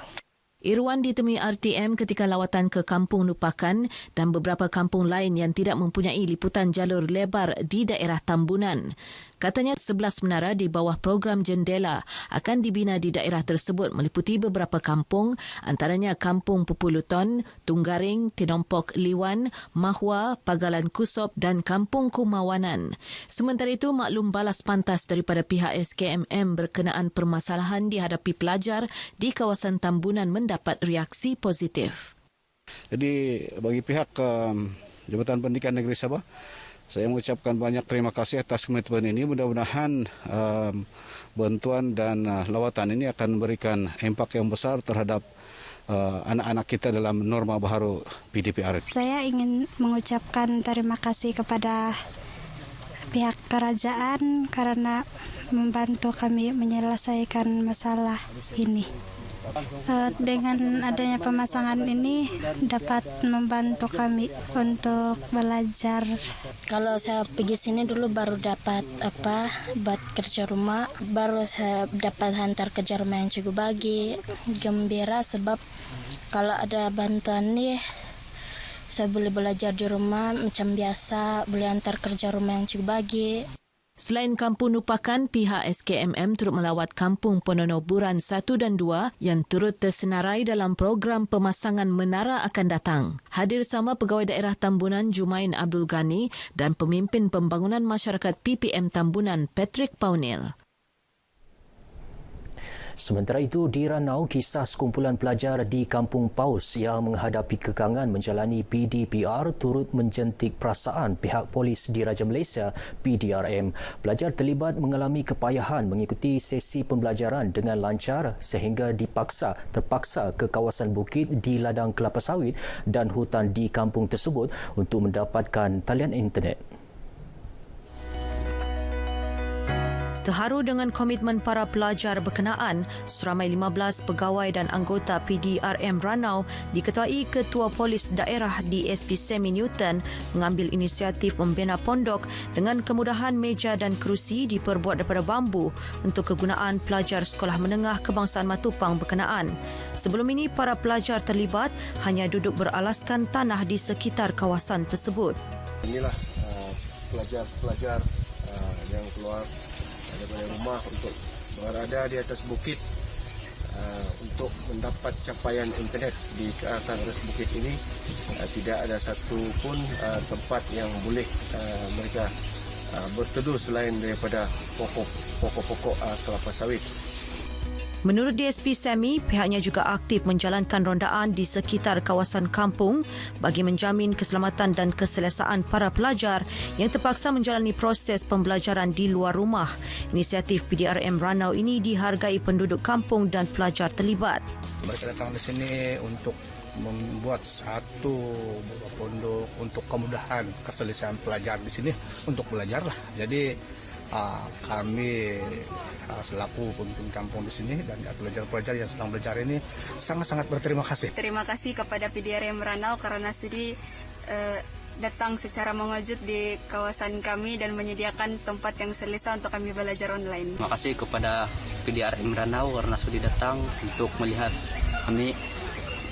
Irwan ditemui RTM ketika lawatan ke Kampung Nupakan dan beberapa kampung lain yang tidak mempunyai liputan jalur lebar di daerah Tambunan. Katanya 11 menara di bawah program jendela akan dibina di daerah tersebut meliputi beberapa kampung, antaranya Kampung Pupuluton, Tunggaring, Tinompok Liwan, Mahwa, Pagalan Kusop dan Kampung Kumawanan. Sementara itu, maklum balas pantas daripada pihak SKMM berkenaan permasalahan dihadapi pelajar di kawasan Tambunan mendapat reaksi positif. Jadi bagi pihak Jabatan Pendidikan Negeri Sabah, saya mengucapkan banyak terima kasih atas komitmen ini. Mudah-mudahan bantuan dan lawatan ini akan memberikan impak yang besar terhadap anak-anak kita dalam norma baru PDPR. Saya ingin mengucapkan terima kasih kepada pihak kerajaan karena membantu kami menyelesaikan masalah ini. Dengan adanya pemasangan ini dapat membantu kami untuk belajar. Kalau saya pergi sini dulu baru dapat buat kerja rumah, baru saya dapat hantar kerja rumah yang cikgu bagi. Gembira sebab kalau ada bantuan ni saya boleh belajar di rumah macam biasa, boleh hantar kerja rumah yang cikgu bagi. Selain Kampung Nupakan, pihak SKMM turut melawat Kampung Ponono Buran 1 dan 2 yang turut tersenarai dalam program pemasangan menara akan datang. Hadir sama Pegawai Daerah Tambunan Jumain Abdul Ghani dan Pemimpin Pembangunan Masyarakat PPM Tambunan Patrick Paunil. Sementara itu, di Ranau, kisah sekumpulan pelajar di Kampung Paus yang menghadapi kekangan menjalani PDPR turut menjentik perasaan pihak polis Diraja Malaysia PDRM. Pelajar terlibat mengalami kepayahan mengikuti sesi pembelajaran dengan lancar sehingga terpaksa ke kawasan bukit di ladang kelapa sawit dan hutan di kampung tersebut untuk mendapatkan talian internet. Terharu dengan komitmen para pelajar berkenaan, seramai 15 pegawai dan anggota PDRM Ranau diketuai Ketua Polis Daerah DSP Semi Newton mengambil inisiatif membina pondok dengan kemudahan meja dan kerusi diperbuat daripada bambu untuk kegunaan pelajar sekolah menengah kebangsaan Matupang berkenaan. Sebelum ini, para pelajar terlibat hanya duduk beralaskan tanah di sekitar kawasan tersebut. Inilah pelajar-pelajar yang keluar daripada rumah untuk berada di atas bukit untuk mendapat capaian internet di kawasan atas bukit ini. Tidak ada satu pun tempat yang boleh mereka berteduh selain daripada pokok-pokok kelapa sawit. Menurut DSP Semi, pihaknya juga aktif menjalankan rondaan di sekitar kawasan kampung bagi menjamin keselamatan dan keselesaan para pelajar yang terpaksa menjalani proses pembelajaran di luar rumah. Inisiatif PDRM Ranau ini dihargai penduduk kampung dan pelajar terlibat. Mereka datang di sini untuk membuat satu pondok untuk kemudahan keselesaan pelajar di sini untuk belajarlah. Jadi kami selaku pemimpin kampung di sini dan pelajar-pelajar yang sedang belajar ini sangat-sangat berterima kasih. Terima kasih kepada PDRM Ranau karena sudi datang secara mengejut di kawasan kami dan menyediakan tempat yang selesa untuk kami belajar online. Terima kasih kepada PDRM Ranau karena sudah datang untuk melihat kami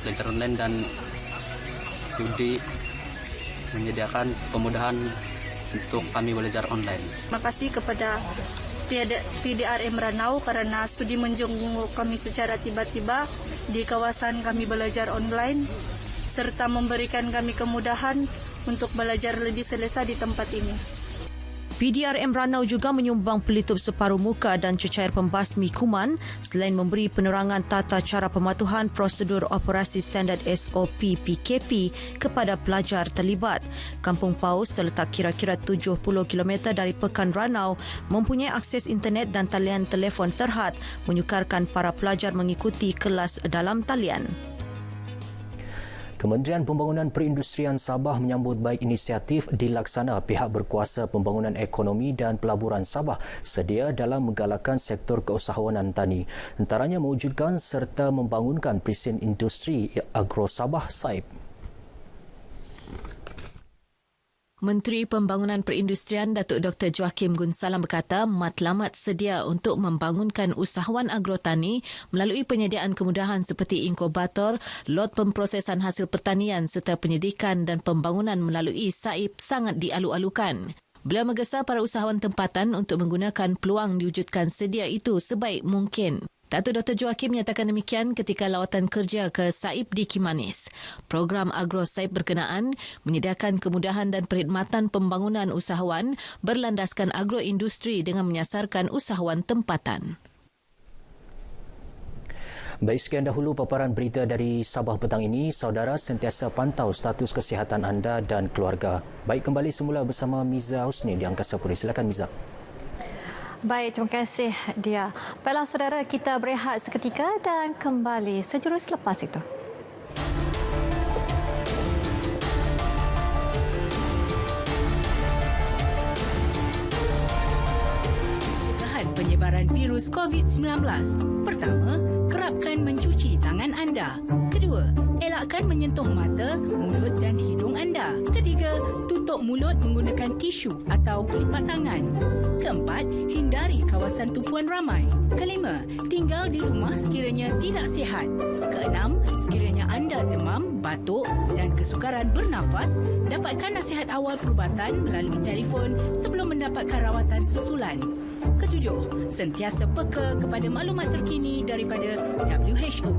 belajar online dan sudi menyediakan kemudahan untuk kami belajar online. Terima kasih kepada PDRM Ranau karena sudi menjenguk kami secara tiba-tiba di kawasan kami belajar online serta memberikan kami kemudahan untuk belajar lebih selesa di tempat ini. PDRM Ranau juga menyumbang pelitup separuh muka dan cecair pembasmi kuman selain memberi penerangan tata cara pematuhan prosedur operasi standard SOP PKP kepada pelajar terlibat. Kampung Paus terletak kira-kira 70 km dari Pekan Ranau, mempunyai akses internet dan talian telefon terhad, menyukarkan para pelajar mengikuti kelas dalam talian. Kementerian Pembangunan Perindustrian Sabah menyambut baik inisiatif dilaksana pihak berkuasa pembangunan ekonomi dan pelaburan Sabah sedia dalam menggalakkan sektor keusahawanan tani. Antaranya mewujudkan serta membangunkan Presen Industri Agro Sabah SAIP. Menteri Pembangunan Perindustrian Datuk Dr. Joachim Gunsalam berkata matlamat sedia untuk membangunkan usahawan agrotani melalui penyediaan kemudahan seperti inkubator, lot pemprosesan hasil pertanian serta penyedikan dan pembangunan melalui SAIP sangat dialu-alukan. Beliau menggesa para usahawan tempatan untuk menggunakan peluang diwujudkan sedia itu sebaik mungkin. Datuk Dr. Joachim menyatakan demikian ketika lawatan kerja ke SAIP di Kimanis. Program Agro SAIP berkenaan menyediakan kemudahan dan perkhidmatan pembangunan usahawan berlandaskan agroindustri dengan menyasarkan usahawan tempatan. Baik, sekian dahulu paparan berita dari Sabah petang ini. Saudara sentiasa pantau status kesihatan anda dan keluarga. Baik, kembali semula bersama Miza Husni di Angkasa Puri. Silakan Miza. Baik, terima kasih Dia. Baiklah saudara, kita berehat seketika dan kembali sejurus lepas itu. Pencegahan penyebaran virus COVID-19. Pertama, kerapkan mencuci tangan anda. Kedua, elakkan menyentuh mata, mulut dan hidung anda. Ketiga, tutup mulut menggunakan tisu atau pelipat tangan. Keempat, hindari kawasan tumpuan ramai. Kelima, tinggal di rumah sekiranya tidak sihat. Keenam, sekiranya anda demam, batuk dan kesukaran bernafas, dapatkan nasihat awal perubatan melalui telefon sebelum mendapatkan rawatan susulan. Ketujuh, sentiasa peka kepada maklumat terkini daripada WHO.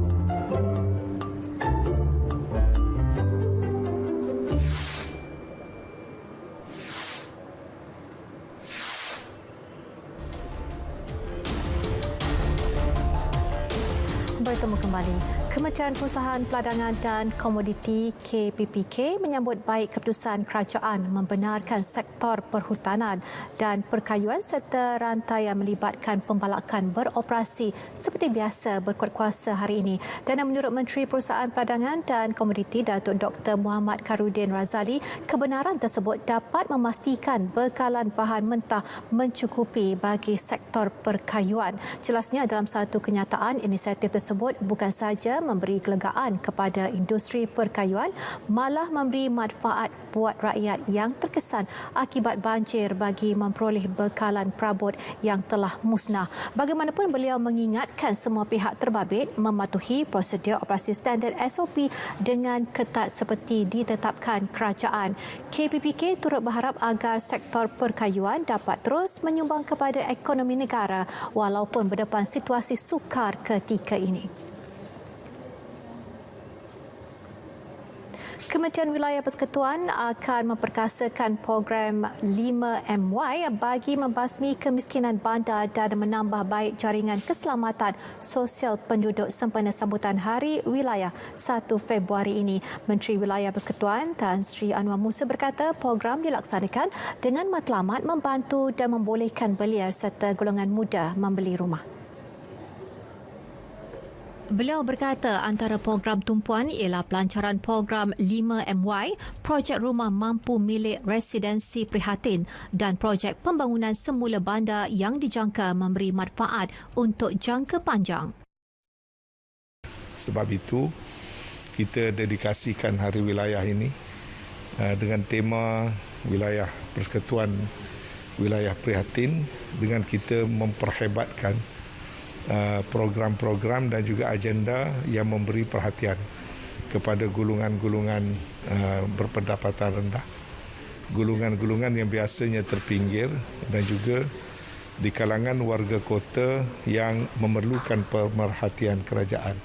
Bertemu kembali. Kementerian Perusahaan Peladangan dan Komoditi KPPK menyambut baik keputusan kerajaan membenarkan sektor perhutanan dan perkayuan serta rantaian melibatkan pembalakan beroperasi seperti biasa berkuat kuasa hari ini. Dan menurut Menteri Perusahaan Peladangan dan Komoditi Datuk Dr. Muhammad Karudin Razali, kebenaran tersebut dapat memastikan bekalan bahan mentah mencukupi bagi sektor perkayuan. Jelasnya dalam satu kenyataan, inisiatif tersebut bukan sahaja memberi kelegaan kepada industri perkayuan, malah memberi manfaat buat rakyat yang terkesan akibat banjir bagi memperoleh bekalan perabot yang telah musnah. Bagaimanapun, beliau mengingatkan semua pihak terbabit mematuhi prosedur operasi standard SOP dengan ketat seperti ditetapkan kerajaan. KPPK turut berharap agar sektor perkayuan dapat terus menyumbang kepada ekonomi negara walaupun berdepan situasi sukar ketika ini. Kementerian Wilayah Persekutuan akan memperkasakan program 5MY bagi membasmi kemiskinan bandar dan menambah baik jaringan keselamatan sosial penduduk sempena sambutan Hari Wilayah 1 Februari ini. Menteri Wilayah Persekutuan Tan Sri Anwar Musa berkata program dilaksanakan dengan matlamat membantu dan membolehkan belia serta golongan muda membeli rumah. Beliau berkata antara program tumpuan ialah pelancaran program 5MY, projek rumah mampu milik residensi prihatin dan projek pembangunan semula bandar yang dijangka memberi manfaat untuk jangka panjang. Sebab itu, kita dedikasikan Hari Wilayah ini dengan tema wilayah persekutuan wilayah prihatin, dengan kita memperhebatkan program-program dan juga agenda yang memberi perhatian kepada golongan-golongan berpendapatan rendah, golongan-golongan yang biasanya terpinggir dan juga di kalangan warga kota yang memerlukan pemerhatian kerajaan.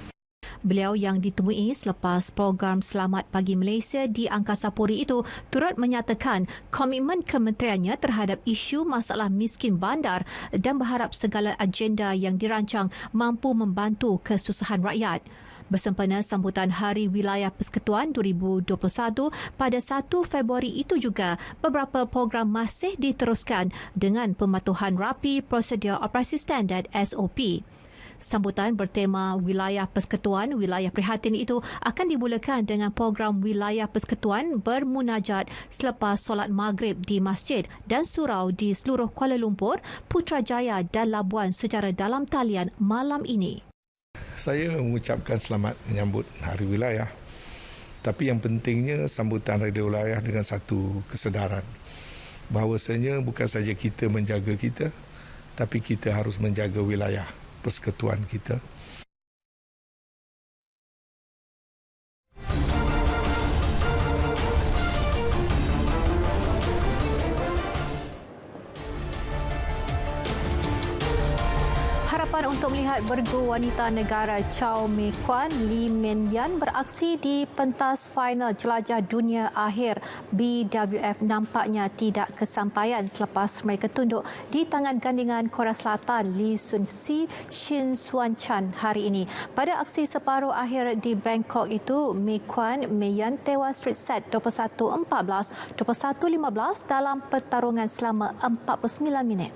Beliau yang ditemui selepas program Selamat Pagi Malaysia di Angkasa Puri itu turut menyatakan komitmen kementeriannya terhadap isu masalah miskin bandar dan berharap segala agenda yang dirancang mampu membantu kesusahan rakyat. Bersempena sambutan Hari Wilayah Persekutuan 2021 pada 1 Februari itu juga, beberapa program masih diteruskan dengan pematuhan rapi prosedur operasi standard SOP. Sambutan bertema Wilayah Persekutuan Wilayah Prihatin itu akan dimulakan dengan program Wilayah Persekutuan bermunajat selepas solat maghrib di masjid dan surau di seluruh Kuala Lumpur, Putrajaya dan Labuan secara dalam talian malam ini. Saya mengucapkan selamat menyambut Hari Wilayah. Tapi yang pentingnya sambutan Hari Wilayah dengan satu kesedaran bahawasanya bukan saja kita menjaga kita, tapi kita harus menjaga wilayah persekutuan kita. Harapan untuk melihat bergu wanita negara Chow Mei Kwan Lee Men Yan beraksi di pentas final Jelajah Dunia Akhir BWF nampaknya tidak kesampaian selepas mereka tunduk di tangan gandingan Korea Selatan Lee Sun Si Shin Suan Chan hari ini. Pada aksi separuh akhir di Bangkok itu, Mei Kwan Mei Yan tewas straight set 21-14, 21-15 dalam pertarungan selama 49 minit.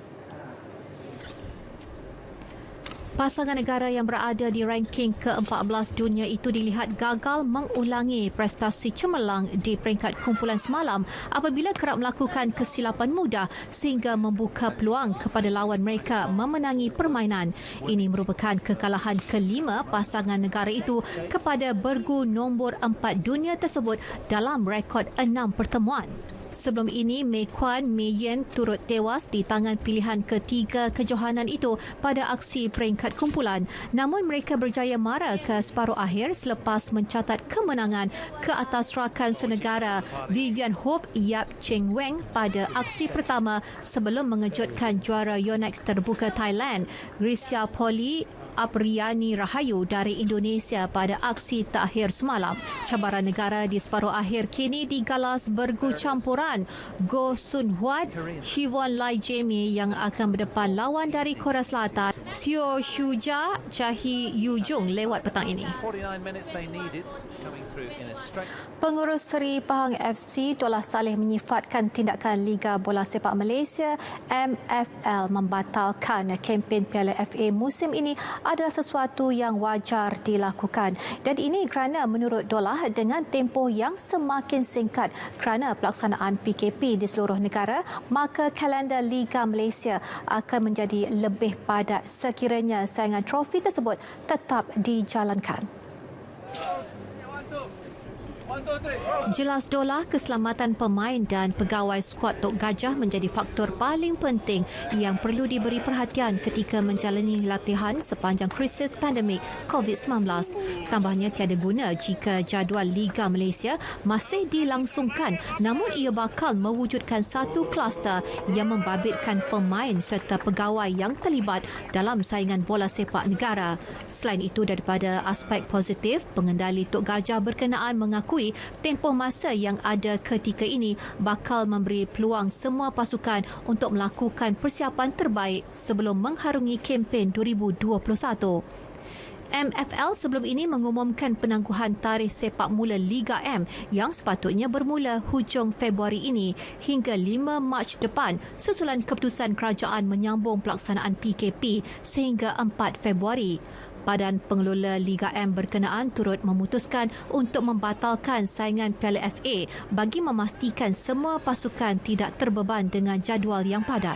Pasangan negara yang berada di ranking ke-14 dunia itu dilihat gagal mengulangi prestasi cemerlang di peringkat kumpulan semalam apabila kerap melakukan kesilapan mudah sehingga membuka peluang kepada lawan mereka memenangi permainan. Ini merupakan kekalahan kelima pasangan negara itu kepada bergu nombor 4 dunia tersebut dalam rekod 6 pertemuan. Sebelum ini, Mei Kwan Mei Yan turut tewas di tangan pilihan ketiga kejohanan itu pada aksi peringkat kumpulan. Namun mereka berjaya mara ke separuh akhir selepas mencatat kemenangan ke atas rakan senegara Vivian Hope Yap Cheng Weng pada aksi pertama sebelum mengejutkan juara Yonex terbuka Thailand, Grisia Poli Apriani Rahayu dari Indonesia pada aksi terakhir semalam. Cabaran negara di separuh akhir kini digalas bergu campuran Goh Sun Huat, Siwon Lai Jamie yang akan berdepan lawan dari Korea Selatan Seo Shuja Chahi Yu Jung lewat petang ini. Pengurus Seri Pahang FC telah salih menyifatkan tindakan Liga Bola Sepak Malaysia MFL membatalkan kempen Piala FA musim ini adalah sesuatu yang wajar dilakukan, dan ini kerana menurut Dolah dengan tempoh yang semakin singkat kerana pelaksanaan PKP di seluruh negara, maka kalender Liga Malaysia akan menjadi lebih padat sekiranya saingan trofi tersebut tetap dijalankan. Jelas Dolah, keselamatan pemain dan pegawai skuad Tok Gajah menjadi faktor paling penting yang perlu diberi perhatian ketika menjalani latihan sepanjang krisis pandemik COVID-19. Tambahnya, tiada guna jika jadual Liga Malaysia masih dilangsungkan namun ia bakal mewujudkan satu kluster yang membabitkan pemain serta pegawai yang terlibat dalam saingan bola sepak negara. Selain itu, daripada aspek positif, pengendali Tok Gajah berkenaan mengakui tempoh masa yang ada ketika ini bakal memberi peluang semua pasukan untuk melakukan persiapan terbaik sebelum mengharungi kempen 2021. MFL sebelum ini mengumumkan penangguhan tarikh sepak mula Liga M yang sepatutnya bermula hujung Februari ini hingga 5 Mac depan susulan keputusan kerajaan menyambung pelaksanaan PKP sehingga 4 Februari. Badan Pengelola Liga M berkenaan turut memutuskan untuk membatalkan saingan Piala FA bagi memastikan semua pasukan tidak terbeban dengan jadual yang padat.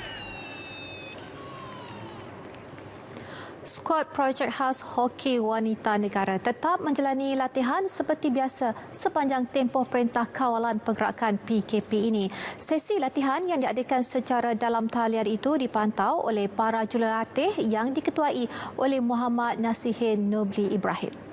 Skuad projek khas hoki wanita negara tetap menjalani latihan seperti biasa sepanjang tempoh Perintah Kawalan Pergerakan PKP ini. Sesi latihan yang diadakan secara dalam talian itu dipantau oleh para jurulatih yang diketuai oleh Muhammad Nasihin Nobli Ibrahim.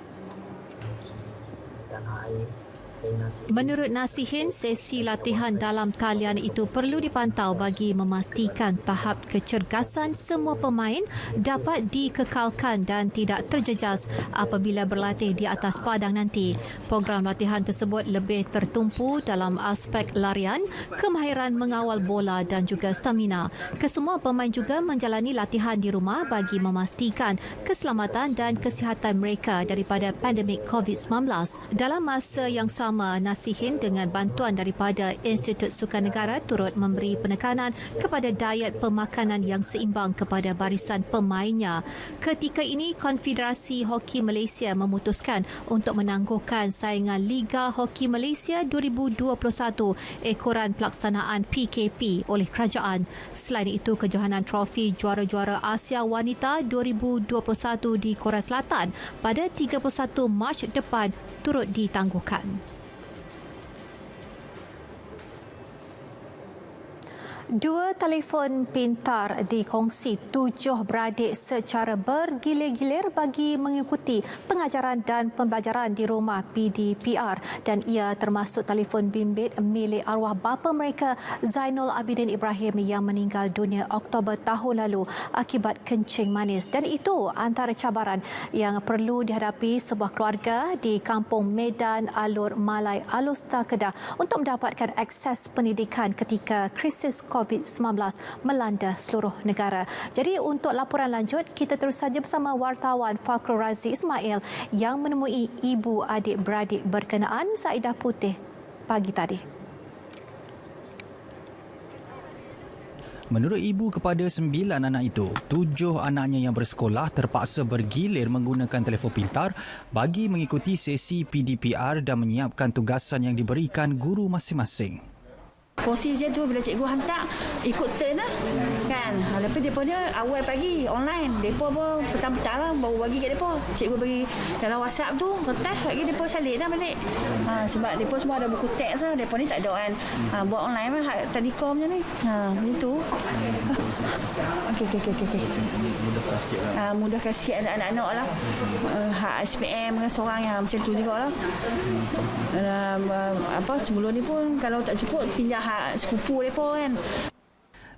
Menurut Nasihin, sesi latihan dalam talian itu perlu dipantau bagi memastikan tahap kecergasan semua pemain dapat dikekalkan dan tidak terjejas apabila berlatih di atas padang nanti. Program latihan tersebut lebih tertumpu dalam aspek larian, kemahiran mengawal bola dan juga stamina. Kesemua pemain juga menjalani latihan di rumah bagi memastikan keselamatan dan kesihatan mereka daripada pandemik COVID-19. Dalam masa yang sama, Nasihin dengan bantuan daripada Institut Sukan Negara turut memberi penekanan kepada diet pemakanan yang seimbang kepada barisan pemainnya. Ketika ini, Konfederasi Hoki Malaysia memutuskan untuk menangguhkan saingan Liga Hoki Malaysia 2021 ekoran pelaksanaan PKP oleh kerajaan. Selain itu, kejohanan trofi juara-juara Asia Wanita 2021 di Korea Selatan pada 31 Mac depan turut ditangguhkan. Dua telefon pintar dikongsi 7 beradik secara bergilir-gilir bagi mengikuti pengajaran dan pembelajaran di rumah PDPR dan ia termasuk telefon bimbit milik arwah bapa mereka Zainul Abidin Ibrahim yang meninggal dunia Oktober tahun lalu akibat kencing manis, dan itu antara cabaran yang perlu dihadapi sebuah keluarga di Kampung Medan Alur Malai Alustar Kedah untuk mendapatkan akses pendidikan ketika krisis COVID-19 melanda seluruh negara. Jadi untuk laporan lanjut, kita terus saja bersama wartawan Fakhrul Razi Ismail yang menemui ibu adik-beradik berkenaan Zaidah Putih pagi tadi. Menurut ibu kepada 9 anak itu, 7 anaknya yang bersekolah terpaksa bergilir menggunakan telefon pintar bagi mengikuti sesi PDPR dan menyiapkan tugasan yang diberikan guru masing-masing. Kongsi macam tu bila cikgu hantar ikut turn lah kan. Lepas mereka ni awal pagi online, mereka pun petang-petang lah baru bagi kat mereka. Cikgu bagi dalam WhatsApp tu kertas bagi mereka salin lah balik. Sebab mereka semua ada buku teks lah, mereka ni tak ada kan. Buat online lah tadika macam ni. Macam tu. Okey. Mudahkan sikit anak-anak lah. Hak SPM dengan seorang yang macam tu juga lah. Sebelum ni pun kalau tak cukup pinjam sepupu mereka kan.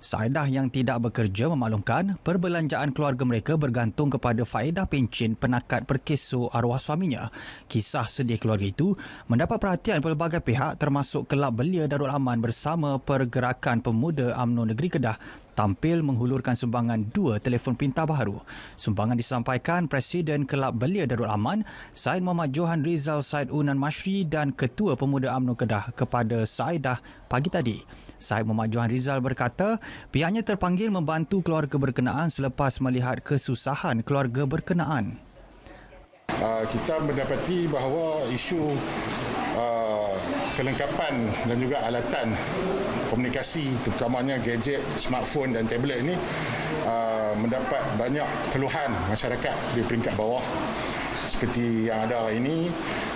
Zaidah yang tidak bekerja memaklumkan perbelanjaan keluarga mereka bergantung kepada faedah pencen penakat perkeso arwah suaminya. Kisah sedih keluarga itu mendapat perhatian pelbagai pihak termasuk Kelab Belia Darul Aman bersama Pergerakan Pemuda UMNO Negeri Kedah tampil menghulurkan sumbangan 2 telefon pintar baharu. Sumbangan disampaikan Presiden Kelab Belia Darul Aman, Said Muhammad Johan Rizal Said Unan Mashri dan Ketua Pemuda UMNO Kedah kepada Zaidah pagi tadi. Said Muhammad Johan Rizal berkata, pihaknya terpanggil membantu keluarga berkenaan selepas melihat kesusahan keluarga berkenaan. Kita mendapati bahawa isu kelengkapan dan juga alatan komunikasi terutamanya gadget, smartphone dan tablet ini mendapat banyak keluhan masyarakat di peringkat bawah seperti yang ada hari ini,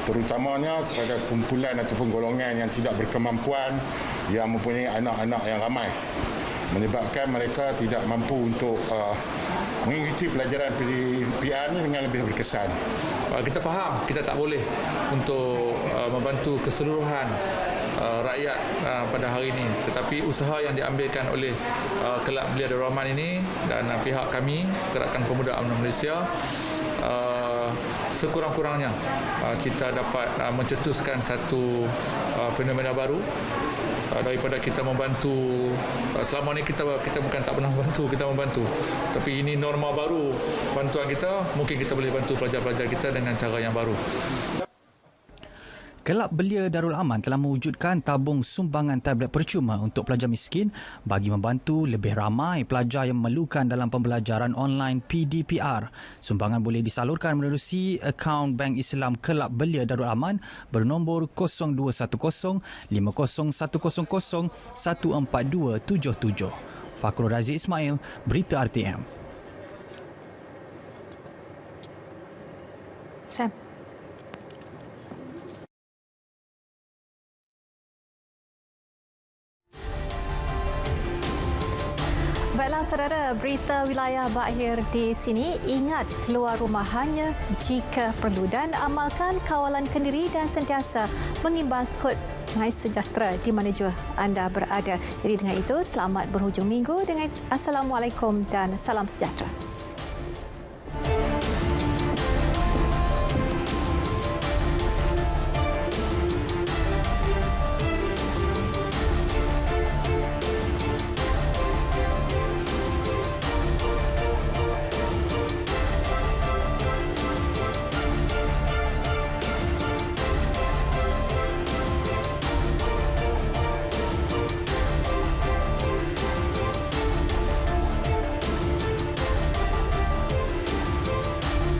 terutamanya kepada kumpulan ataupun golongan yang tidak berkemampuan yang mempunyai anak-anak yang ramai, menyebabkan mereka tidak mampu untuk mengikuti pelajaran PDPR ini dengan lebih berkesan. Kita faham kita tak boleh untuk membantu keseluruhan rakyat pada hari ini, tetapi usaha yang diambilkan oleh Kelab Belia Darul Aman ini dan pihak kami Gerakan Pemuda UMNO Malaysia, sekurang-kurangnya kita dapat mencetuskan satu fenomena baru daripada kita membantu. Selama ni kita bukan tak pernah membantu, kita membantu, tapi ini norma baru bantuan kita. Mungkin kita boleh bantu pelajar-pelajar kita dengan cara yang baru. Kelab Belia Darul Aman telah mewujudkan tabung sumbangan tablet percuma untuk pelajar miskin bagi membantu lebih ramai pelajar yang memerlukan dalam pembelajaran online PDPR. Sumbangan boleh disalurkan menerusi akaun Bank Islam Kelab Belia Darul Aman bernombor 0210 50 100 14277. Fakhrul Razi Ismail, Berita RTM. Sam. Baiklah saudara, berita wilayah berakhir di sini. Ingat, keluar rumah hanya jika perlu dan amalkan kawalan kendiri dan sentiasa mengimbas kod MySejahtera di mana jua anda berada. Jadi dengan itu, selamat berhujung minggu dengan Assalamualaikum dan salam sejahtera.